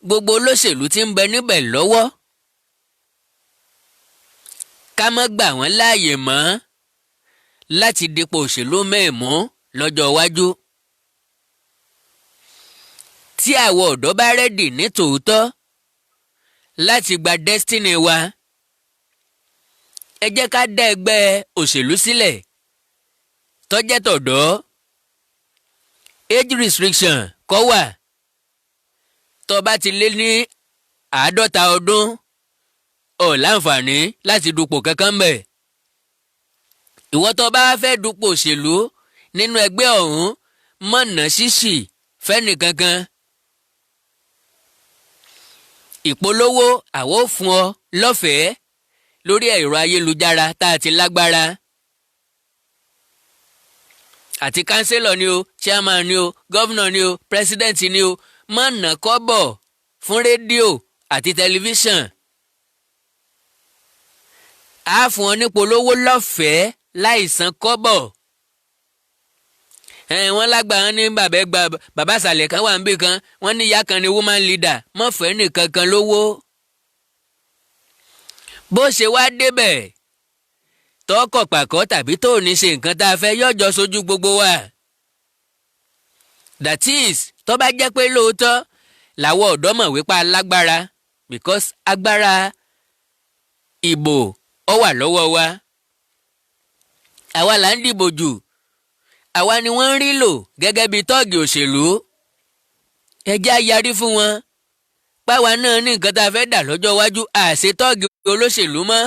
gbogbo olóṣèlú tí ń bẹ níbẹ̀ lọ́wọ́ ká má gbà wọ́n láàyè mọ́ láti dipò òṣèlú mẹ́ẹ̀mú lọ́jọ́ iwájú. Tí àwọn ọ̀dọ́ bá rẹ́dì ní tòótọ́ láti gba destiny wa, ẹ jẹ́ ká dá ẹgbẹ́ òṣèlú sílẹ̀ tó jẹ́ tọ̀dọ́. Age restriction kọ́ wà. Tó bá ti lé ní 50 ọdún ò láǹfààní láti dupò kankan bẹ̀. Ìwọ tó bá fẹ́ dupò òṣèlú nínú ẹgbẹ́ ọ̀hún mọ̀nà ṣíṣì fẹ́ni kankan. Ìpolówó àwọ̀ fún ọ lọ́fẹ̀ẹ́ lórí ẹ̀rọ ayélujára tá a ti lágbára. Àti kánsílọ̀ ni o, chairman ni o, gọ́vnà ni o, president ni o, mọ̀nà kọ́bọ̀ fún rédíò àti tẹlifíṣàn. A fún ọ ní polówó lọ́fẹ̀ẹ́ láìsan kọ́bọ̀. Wọ́n lágbàá ní bàbá àṣàlẹ̀ kan wà níbì kan, wọ́n ní ìyá kan ní woman leader, mọ̀fẹ́ nìkan kan lówó. Bó ṣe wá débẹ̀ tọkọ̀ pàkọ́ tàbí tó ní ṣe nǹkan tá a fẹ́ yọjọ́ sójú gbogbo wa. That is, tó bá jẹ́ pé lóòótọ́ làwọn ọ̀dọ́ mọ̀ wípé alágbára, because agbára ìbò ó wà lọ́wọ́ wa. Àwa là ń dìbò jù, àwa ni wọ́n ń rí lò gẹ́gẹ́ bí tọ́ọ̀gì òṣèlú. Ẹ jẹ́ á yarí fún wọn páwa náà ní nǹkan tá a fẹ́ dà lọ́jọ́ iwájú, àṣẹ tọ́ọ̀gì olóṣèlú mọ́.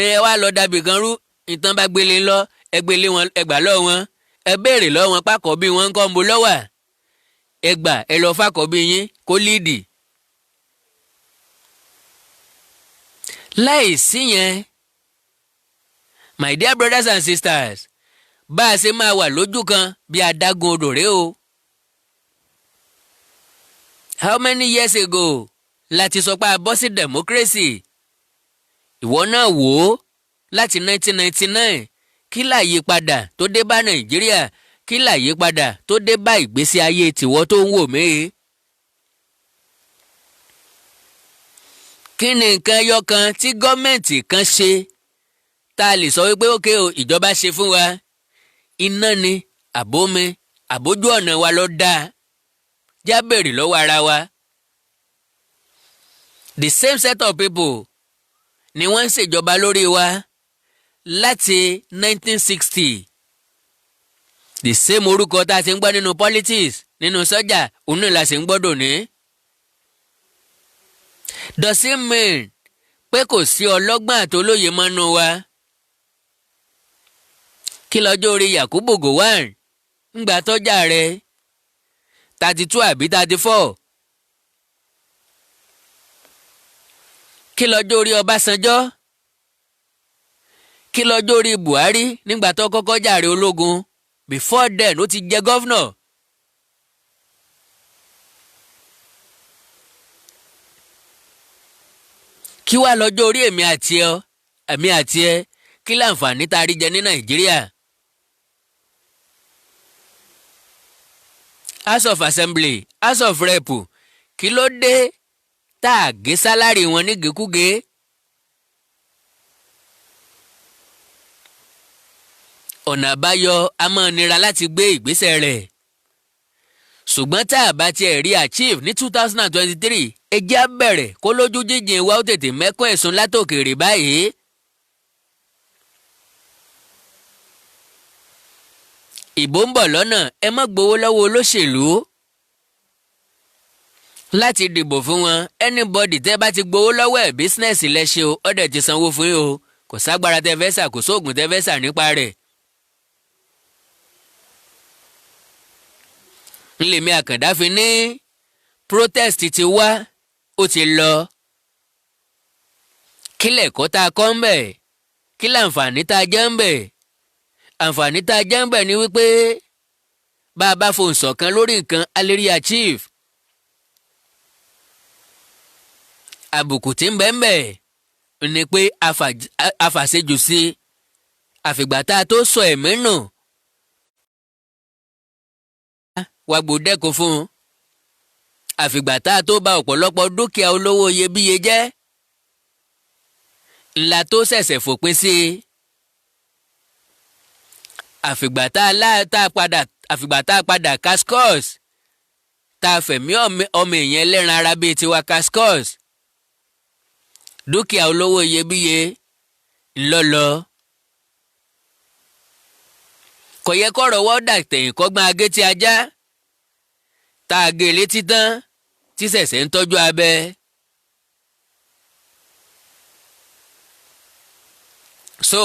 Ẹ wá lọ dàbí kan rú, ìtàn bá gbélé lọ, ẹ gbélé wọn, ẹ gbà lọ wọn, ẹ béèrè lọ wọn pákọ̀ bí wọ́n ń kọ́ ń bo lọ́wà. Ẹ gbà ẹ lọ fàkọ̀ bí yín kó líìdì. Láì sí yẹn, my dear brothers and sisters, bá a ṣe máa wà lójú kan bí adágún odò rèé o. How many years ago láti sọ pé a bọ́ sí democracy? Ìwọ náà wò ó láti 1999, kí làyípadà tó dé bá Nàìjíríà, kí làyípadà tó dé bá ìgbésí ayé tìwọ tó ń wò mí. Kí ni nǹkan ẹyọ kan tí gọ́ọ̀mẹ̀ntì kan ṣe tá a lè sọ wípé ókè o ìjọba ṣe fún wa? Iná ni, àbómi, àbójú ọ̀nà wa ló dáa. Já bèrè lọ́wọ́ ara wa. The same set of people ni wọ́n ń ṣèjọba lórí wa láti 1960. The same orúkọ tá a ti ń gbọ́ nínú politics, nínú sọ́jà, òun náà la sì ń gbọ́dọ̀ ní. Does it mean pé kò sí ọlọ́gbọ́n àtolóye mọ́nú wa? Kí lọ́jọ́ orí Yakubu Gowon ńgbà tọ́jà rẹ̀ 32 àbí 34? kí lọ́jọ́ orí Ọbásanjọ́, kí lọ́jọ́ orí Buhari nígbà tó kọ́kọ́ jàre ológun, before then ó ti jẹ gọ́vnọ̀. kí wàá lọ́jọ́ orí èmi àti ẹ kí láǹfààní tá a rí jẹ ní Nàìjíríà. House of Assembly, House of Rep, kí ló dé tá a gé sálárì wọn nígekúge. ọ̀nà àbáyọ a máa nira láti gbé ìgbésẹ̀ rẹ̀, ṣùgbọ́n tá a bá tiẹ̀ rí achieve ní 2023 ẹ jẹ́ á bẹ̀rẹ̀ kó lójú jíjìn wa ó tètè mẹ́kún ẹ̀sùn látòkèrè báyìí. ìbò ń bọ̀ lọ́nà, ẹ má gbowó lọ́wọ́ olóṣèlú láti dìbò fún wọn. anybody tẹ́ bá ti gbowó lọ́wọ́ ẹ̀ bísínẹ́sì lẹ́ṣẹ̀ o, ọ̀dẹ̀ ti sanwó fún yín o, kò ságbára tẹ́ fẹ́ sà, kò sóògùn tẹ́ fẹ́ sà nípa rẹ̀. ńlẹ̀mí Àkàndá fi ní protest ti wá ó ti lọ. kí lẹ̀kọ́ tá a kọ́ ń bẹ̀, kí láǹfààní tá a jẹ́ ń bẹ̀. àǹfààní tá a jẹ́ ń bẹ̀ ni wípé bá a bá fohùn ṣọ̀kan lórí nǹkan a lè rí achieve. àbùkù tí ń bẹ ń bẹ̀ ni pé afàṣejù sí àfìgbà tá a tó sọ ẹ̀mí nù wá gbòdẹ́kun fún un, àfìgbà tá a tó bà ọ̀pọ̀lọpọ̀ dúkìá olówó iyebíye jẹ́ ńlá tó ṣẹ̀ṣẹ̀ fòpin sí i. àfìgbà tá a padà cascos tá a fẹ̀mí ọmọ èèyàn ẹlẹ́ran ara bíi tiwa cascos, dúkìá olówó iyebíye ńlọ́lọ́. kò yẹ kọ́rọ̀ wọ́dà tẹ̀yìn kọ́gbọ́n agétí ajá tá a gé létí tán tí ṣẹ̀ṣẹ̀ ń tọ́jú abẹ. so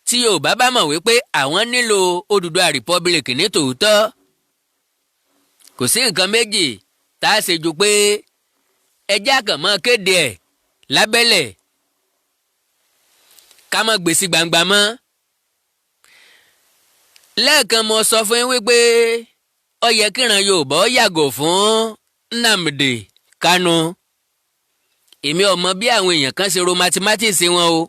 tí Yorùbá bá mọ̀ wípé àwọn nílò Odùduwà Republic ní tòótọ́, kò sí nǹkan méjì tá a ṣe ju pé ẹjẹ́ àkànmọ́ kéde ẹ̀ lábẹ́lẹ̀ ká má gbé sí gbangba mọ́. lẹ́ẹ̀kan mo sọ fún yín wípé ó yẹ kíran Yorùbá ó yàgò fún Nnamdi Kanu. èmi ò mọ bí àwọn èèyàn kan ṣe ro mathematics wọn o,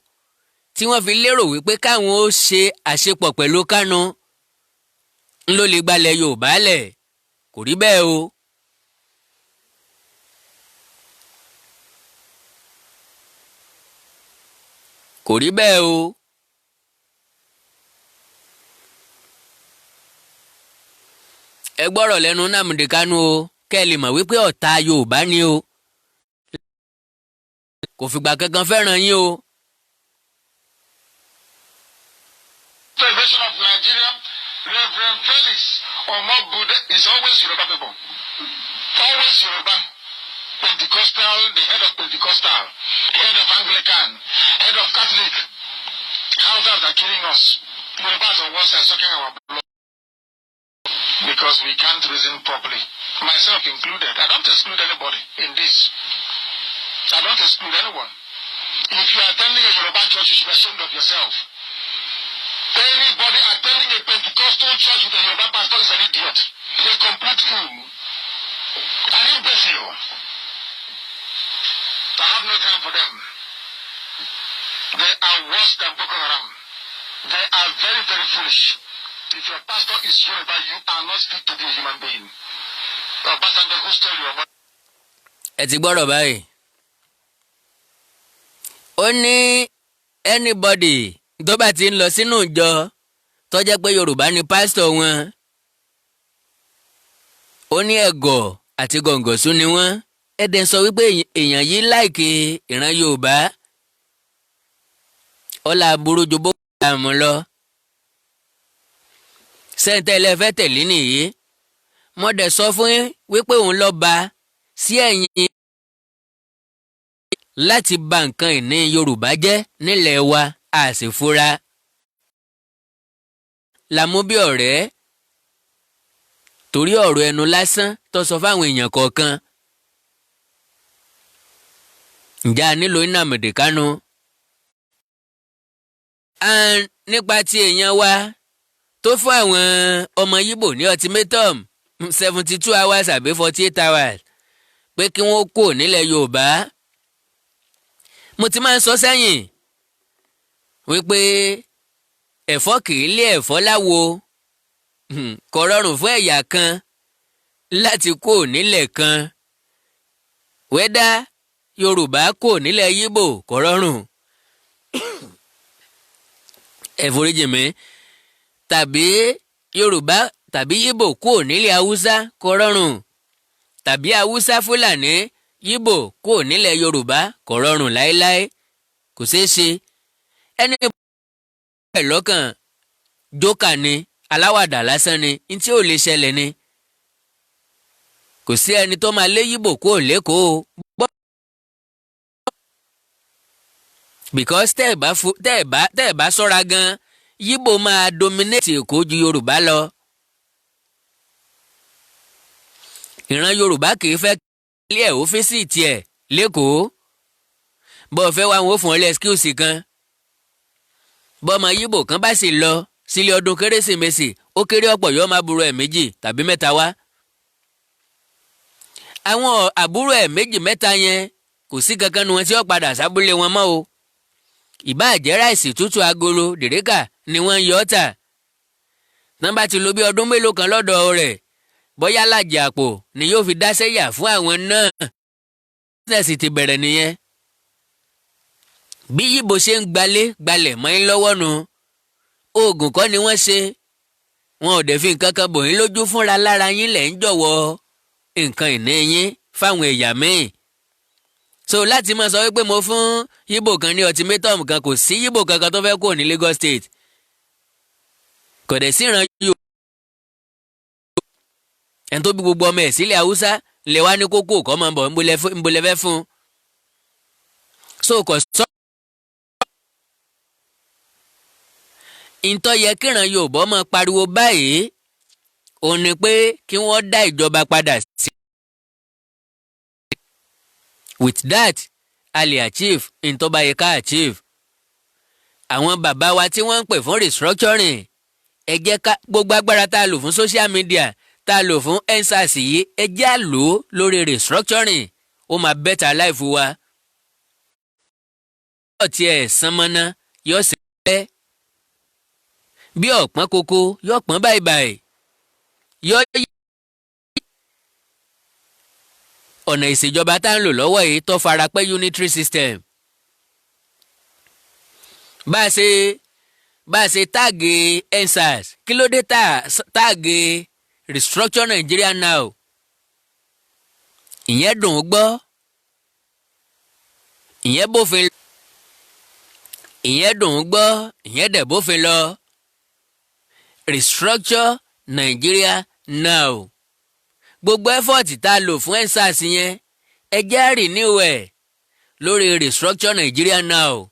tí wọ́n fi lérò wípé káwọn ó ṣe àṣepọ̀ pẹ̀lú Kanu ńlọ lè gbalẹ̀ Yorùbá lẹ̀. kò rí bẹ́ẹ̀ o. kò rí bẹ́ẹ̀ o. ẹ gbọ́rọ̀ lẹ́nu Nnamdi Kanu o, kẹ́ ẹ lè mọ̀ wípé ọ̀tá Yorùbá ni o, kò fìgbà kankan fẹ́ràn yín o. Federation of Nigeria, Reverend Felix Omobude is always Yoruba people. Always Yoruba. Pentecostal, the head of Pentecostal, head of Anglican, head of Catholic. Houses are killing us. Yorubas on one side sucking our blood because we can't reason properly. Myself included. I don't exclude anybody in this. I don't exclude anyone. If you are attending a Yoruba church, you should be ashamed of yourself. Anybody attending a Pentecostal church with a Yoruba pastor is an idiot, a complete fool, an imbecile. I have no time for them. They are worse than Boko Haram. They are very, very foolish. If your pastor is Yoruba, you are not fit to be a human being. Obasanjo, who stole your money? ẹ ti gbọ́rọ̀ báyìí. ó ní anybody tó bá ti ń lọ sínú ìjọ tó jẹ́ pé Yorùbá ni pásítọ̀ wọn, ó ní ẹ̀gọ̀ àti gọ̀ǹgọ̀sún ni wọ́n. ẹ̀dẹ̀ sọ wípé èèyàn yìí láìkè ìran Yorùbá ọlá burú ju Boko Haram lọ. sẹ́ńtẹ́ ẹlẹ́fẹ́ tẹ̀lé nìyí. mo dẹ̀ sọ fún yín wípé òun lọ bá sí ẹ̀yìn láti bà nǹkan ìní Yorùbá jẹ́ nílẹ̀ wa, a sì fura. la mú bí ọ̀rẹ́ torí ọ̀rọ̀ ẹnu lásán tó sọ fáwọn èèyàn kọ̀ọ̀kan. ǹjẹ́ a nílò Nnamdi Kanu? Nípa ti èèyàn wa tó fún àwọn ọmọ Yíbò ní ultimatum 72 hours àbí 48 hours pé kí wọ́n kó nílẹ̀ Yorùbá. Mo ti máa ń sọ sẹ́yìn wípé ẹ̀fọ́ kì í lé ẹ̀fọ́ láwo. Kò rọrùn fún ẹ̀yà kan láti kó nílẹ̀ kan. Wẹ́dá Yorùbá kó nílẹ̀ Yíbò kò rọrùn. Ẹ foríjì mí. Tàbí Yorùbá tàbí Yíbò kó nílẹ̀ Haúsá kò rọrùn. Tàbí Haúsá Fúlàní Yíbò kó nílẹ̀ Yorùbá kò rọrùn láéláé. Kò ṣeé ṣe. Ẹni bẹ́ẹ̀ lọ́kàn jókà ni, aláwàdà lásán ni, ntí ò lè ṣẹlẹ̀ ni. Kò sí ẹni tó máa lé Yíbò kó lẹ́kọ̀ọ́. Because tẹ́ ẹ̀ bá ṣọ́ra gan, Yíbò máa dominate Èkó ju Yorùbá lọ. Ìran Yorùbá kì í fẹ́ ilé ẹ̀ ọ́fíìsì tiẹ̀ lẹ́kọ̀ọ́. Bọ́ọ̀ fẹ́ wá wọn ó fún ọ lẹ́skíùsì kan. Bọ́ọ̀mọ Yíbò kan bá sì lọ sílé ọdún Kérésìmesì, ó kéré ọ̀pọ̀ yóò máa burú ẹ̀ 2 tàbí 3 wá. Àwọn àbúrò ẹ̀ 2 3 yẹn kò sí kankan nu wọn tí ó padà sábúlé wọn mọ́ o. Ìbáà jẹ́ ráìsì tútù agolo dèrékà ni wọ́n ń yọ ọ́ tà. Tán bá ti lò bí ọdún mélòó kan lọ́dọ̀ rẹ̀, bóyá lájì àpò ni yóò fi dá sẹ́yà fún àwọn náà. Bísínẹ́sì ti bẹ̀rẹ̀ nìyẹn. Bí Yíbò ṣe ń gbalẹ̀ mọ́ yín lọ́wọ́ nu. Oògùn kọ́ ni wọ́n ṣe. Wọn ò dẹ̀ fi nǹkan kan bò yín lójú fúnra lára yín lẹ̀ ń jọ̀wọ́ nǹkan ìní yín fáwọn ẹ̀yà míì. So láti máa sọ wípé mo fún Yíbò kan ní ultimatum kan, kò sí Yíbò kankan tó fẹ́ kó ní Lagos State. Kò dẹ̀ sí ìran Yorùbá. Ẹni tó bí gbogbo ọmọ ẹ̀ sílẹ̀ Haúsá lè wá ní kókó kọ́ máa bọ̀ ń bolẹ̀ fẹ́ fún. So kò sọ. Ìtọ́ yẹ kíran Yorùbá máa pariwo báyìí òun ni pé kí wọ́n dá ìjọba padà sí. With that, a lè achieve ìtọ́ba yẹ ká achieve. Àwọn bàbá wa tí wọ́n ń pè fún restructuring, ẹ jẹ́ ká gbogbo agbára tá a lò fún social media, tá a lò fún EndSARS yìí, ẹ jẹ́ à lò ó lórí restructuring. Ó máa better life wa. Ọ̀tí ẹ̀ sánmọ́ná yóò sì pẹ́. Bí ọ̀pọ̀n koko yóò pọ́n báyìí. Yóò yí ọ̀nà ìṣèjọba tá ń lò lọ́wọ́ yìí tó fara pẹ́ unitary system. Bá a ṣe táàgì EndSARS, kí ló dé táàgì Restructure Nigeria Now? Ìyẹn dùn ún gbọ́. Ìyẹn dùn ún gbọ́, ìyẹn dẹ̀ bófin lọ. Restructure Nigeria Now. Gbogbo effort tá a lò fún EndSARS yẹn, ẹ jẹ́ á renew ẹ̀ lórí Restructure Nigeria Now.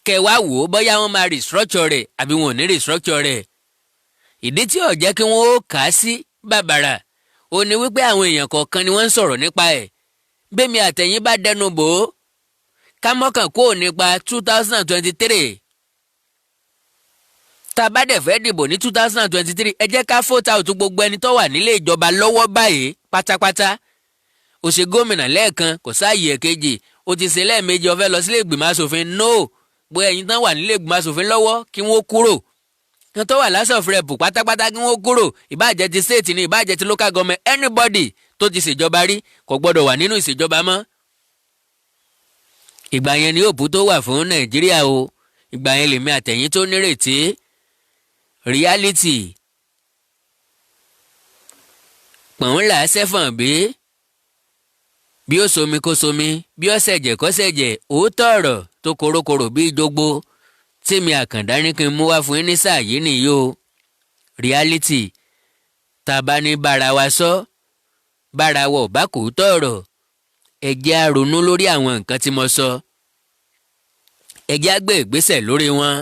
Kẹ wá wò ó bóyá wọ́n máa restructure rẹ̀ àbí wọn ò ní restructure rẹ̀. Ìdí tí ó jẹ́ kí wọ́n ó kà á sí bàbàrà ó ní wípé àwọn èèyàn kọ̀ọ̀kan ni wọ́n ń sọ̀rọ̀ nípa ẹ̀. Bẹ́ẹ̀mi àtẹ̀yìn bá dẹnu bò ó, ká mọ́kàn kó nípa 2023. Tá a bá dẹ̀ fẹ́ dìbò ní 2023, ẹ jẹ́ ká vote out gbogbo ẹni tó wà nílé ìjọba lọ́wọ́ báyìí pátápátá. Ó ṣe gómìnà lẹ́ẹ̀kan, kò sáàyè ẹ̀kejì. Ó ti ṣe lẹ́ẹ̀mejì, ó fẹ́ lọ sílé ìgbìmọ̀ asòfin. No, bóyá ẹ̀yin tán wà nílé ìgbìmọ̀ asòfin lọ́wọ́ kí wọ́n kúrò. Ẹni tó wà lásán of rep pátápátá kí wọ́n kúrò. Ìbáàjẹ́ ti state ni, ìbáàjẹ́ ti local government, anybody tó ti ṣèjọba rí kò gbọ́dọ̀ wà nínú ìṣèjọba mọ́. Ìgbà yẹn ni òpó tó wà fún Nàìjíríà o. Ìgbà yẹn lèmi àtẹ̀yìn tó nírètí. Reality. Pọ̀n là sẹ́fọ̀n bí ó somi kó somi, bí ó ṣẹ̀jẹ̀ kó ṣẹ̀jẹ̀, òótọ́ ọ̀rọ̀ tó korokoro bí jogbo tí mi Àkàndá ní kí n mú wá fún yín ní sáà yìí nìyí o. Reality. Tá a bá ní bára wa sọ, bára wa ò bá kò tọ́ ọ̀rọ̀, ẹ jẹ́ á ronú lórí àwọn nǹkan tí mo sọ. Ẹ jẹ́ á gbé ìgbésẹ̀ lórí wọn.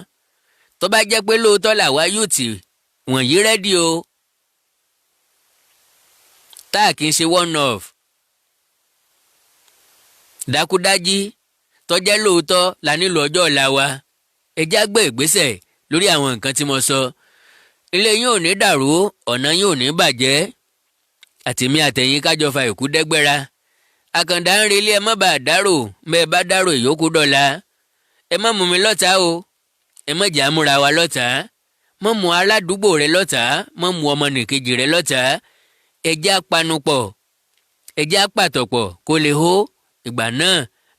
Tó bá jẹ́ pé lóòótọ́ làwa yúùtì wọ̀nyí rẹ́dí o. Tá a kì í ṣe one off. dákúdájí tọ́jẹ́ lóòótọ́ la nílò ọjọ́ ọ̀la wa. ẹ já gbé ìgbésẹ̀ lórí àwọn nǹkan tí mo sọ. ilé yín ò ní dàrú, ọ̀nà yín ò ní bàjẹ́, àtèmi àtẹ̀yìn kájọ fa ìkú dẹ́gbẹ́ra. àkàndá ń relé ẹ má bàa dárò, bẹ́ẹ̀ bá dárò ìyókù dọ̀la. ẹ má mú mi lọ́tàá o, ẹ má jà múra wa lọ́tàá, má mú aládùúgbò rẹ lọ́tàá, má mú ọmọnìkejì rẹ lọ́tàá. ẹ já panupọ̀, ẹ já pàtọ̀pọ̀ kó lè hó. ìgbà náà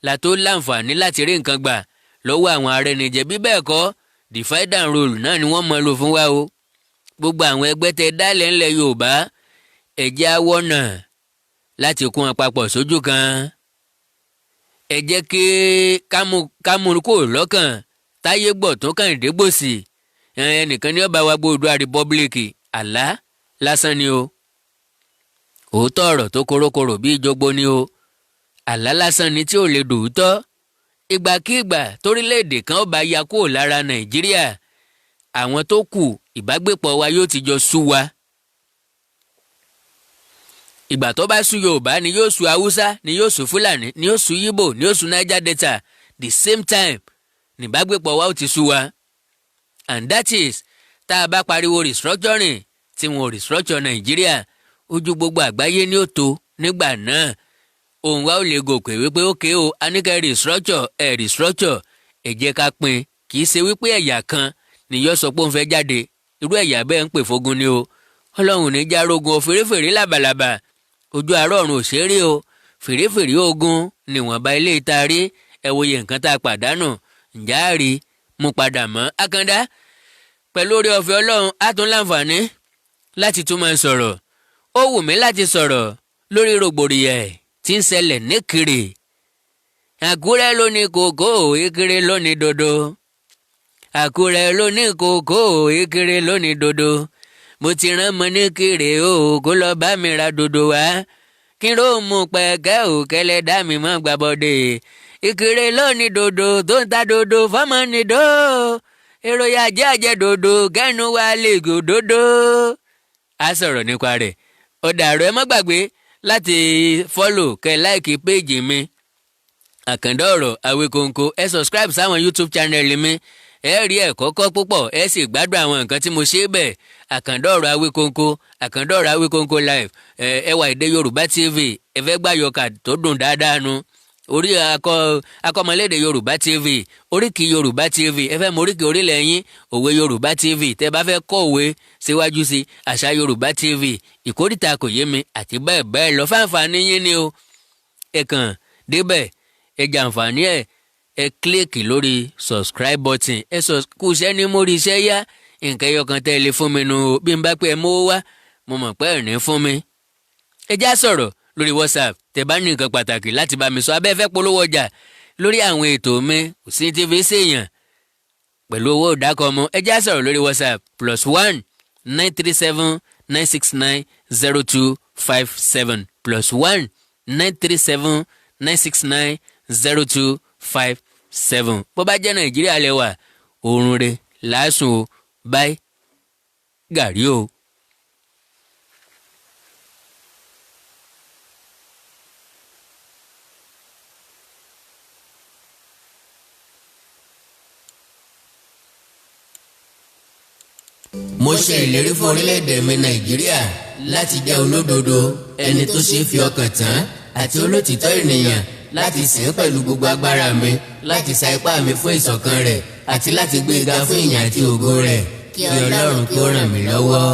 la tó láǹfààní láti rí nǹkan gbà lọ́wọ́ àwọn arẹnijẹ. bí bẹ́ẹ̀ kọ́ divide and rule náà ni wọ́n mọ̀ lò fún wa o. gbogbo àwọn ẹgbẹ́ tẹ dálẹ̀ ńlẹ̀ Yorùbá ẹ jẹ́ á wọ́nà láti kún wọn papọ̀ sójú kan. ẹ jẹ́ kí kámú kò lọ́kàn táyé gbọ̀ tó kàn dé gbòsì. ẹnìkan ní ọba wa Oòduà Republic àlá lásán ni o. òótọ́ ọ̀rọ̀ tó korokoro bí ìjọgbó ni o. àlá lásán ni tí ò lè dòótọ́. ìgbàkígbà torílẹ̀-èdè kan ó bá ya kúrò lára Nàìjíríà, àwọn tó kù ìbágbépọ̀ wa yóò ti jọ sú wa. ìgbà tó bá sú Yorùbá ni yóò sú Haúsá, ni yóò sú Fúlàní, ni yóò sú Yíbò, ni yóò sú Niger Delta. The same time níbágbépọ̀ wa ó ti sú wa. And that is tá a bá pariwo restructuring tí wọn ò restructure Nàìjíríà, ojú gbogbo àgbáyé ni ó tó nígbà náà. òun wa ò lè gòkè wípé ókè o, a ní ká restructure ẹ jẹ́ ká pín. kì í ṣe wípé ẹ̀yà kan ni yóò sọ pé òun fẹ́ jáde. irú ẹ̀yà bẹ́ẹ̀ ń pè fógun ni o. Ọlọ́run ní járógun o, fèrèfèrè làbàlàbà ojú àárọ̀ ọ̀run òṣèré o. fèrèfèrè ogun níwọ̀nba ilé ìtaari ẹ wòye nǹkan tá a pàdánù. ǹjẹ́ a rí mú padà mọ́. Àkàndá pẹ̀lú oore ọ̀fẹ́ Ọlọ́run á tún láǹfààní láti tún máa sọ̀rọ̀. ó wù mí láti sọ̀rọ̀ lórí rògbòdìyàn tí ń ṣẹlẹ̀ níkirè. Àkúrẹ́ ló ní kòkó, Ìkirè ló ní dodo. Àkúrẹ́ ló ní kòkó, Ìkirè ló ní dodo. mo ti rán mọ níkirè o, kó lọ bá mi ra dodo wá. kí ló mú pẹ̀kẹ́ ò kẹlẹ́ dá mi mọ́ gbàbọ̀dé. Ìkirè ló ní dodo tó ń ta dodo fọ́mọ nìdó. èrò yà jẹ́ àjẹ́ dodo kẹ́nu wa lè gò dodo. a sọ̀rọ̀ nípa rẹ̀. ó dàrú ẹ má gbàgbé láti fọ́lò kẹ́ láìkì péèjì mi Àkàndá ọ̀rọ̀ Awíkonko. ẹ subscribe sáwọn YouTube channel mi, ẹ rí ẹ̀kọ́ kọ́ púpọ̀, ẹ sì gbádùn àwọn nǹkan tí mo ṣe bẹ́ẹ̀. Àkàndá ọ̀rọ̀ Awíkonko, Àkàndá ọ̀rọ̀ Awíkonko live. ẹwà èdè Yorùbá TV, ẹ fẹ́ gbà yọkà tó dùn dáadáa nu. orí akọ́mọlédè Yorùbá TV, oríkì Yorùbá TV, ẹ fẹ́ mọ oríkì orílẹ̀ yín, òwe Yorùbá TV. tẹ bá fẹ́ kọ́ òwe síwájú sí àṣà Yorùbá TV, ìkórìtà kò yé mi àti bẹ́ẹ̀ bẹ́ẹ̀ lọ. fáǹfààní yín ni o. ẹ kàn débẹ̀ ẹ jàǹfààní ẹ kílíkì lórí subscribe button. kú iṣẹ́ ní mórí iṣẹ́ yá. nǹkan ẹyọkan tẹ́ ẹ lè fún mi nu o. bí n bá pé ẹ mówó wá, mo mọ̀ pé ẹ̀ ní fún mi. ẹ já sọ̀rọ̀ lórí WhatsApp tẹ́ bá ní nǹkan pàtàkì láti bá mi sọ. abẹ́ fẹ́ polówó ọjà lórí àwọn ètò mi, kò sí TV ṣèyàn pẹ̀lú owó ìdákọ̀ọ́mọ. ẹ já sọ̀rọ̀ lórí WhatsApp +1 937 969 0257 +1 937 969 0257. bó bá jẹ́ Nàìjíríà lẹ́wà, oorun rẹ̀ lásùn o. báyìí gàrí o. mo ṣe ìlérí fún orílẹ̀-èdè mi Nàìjíríà láti jẹ́ olódodo, ẹni tó ṣe é fi ọkàn tán àti olótìtọ́ ènìyàn, láti sìn pẹ̀lú gbogbo agbára mi, láti sa ipá mi fún ìṣọ̀kan rẹ̀ àti láti gbé ga fún ìyìn àti ògo rẹ̀. kí Ọlọ́run kí ó ràn mí lọ́wọ́.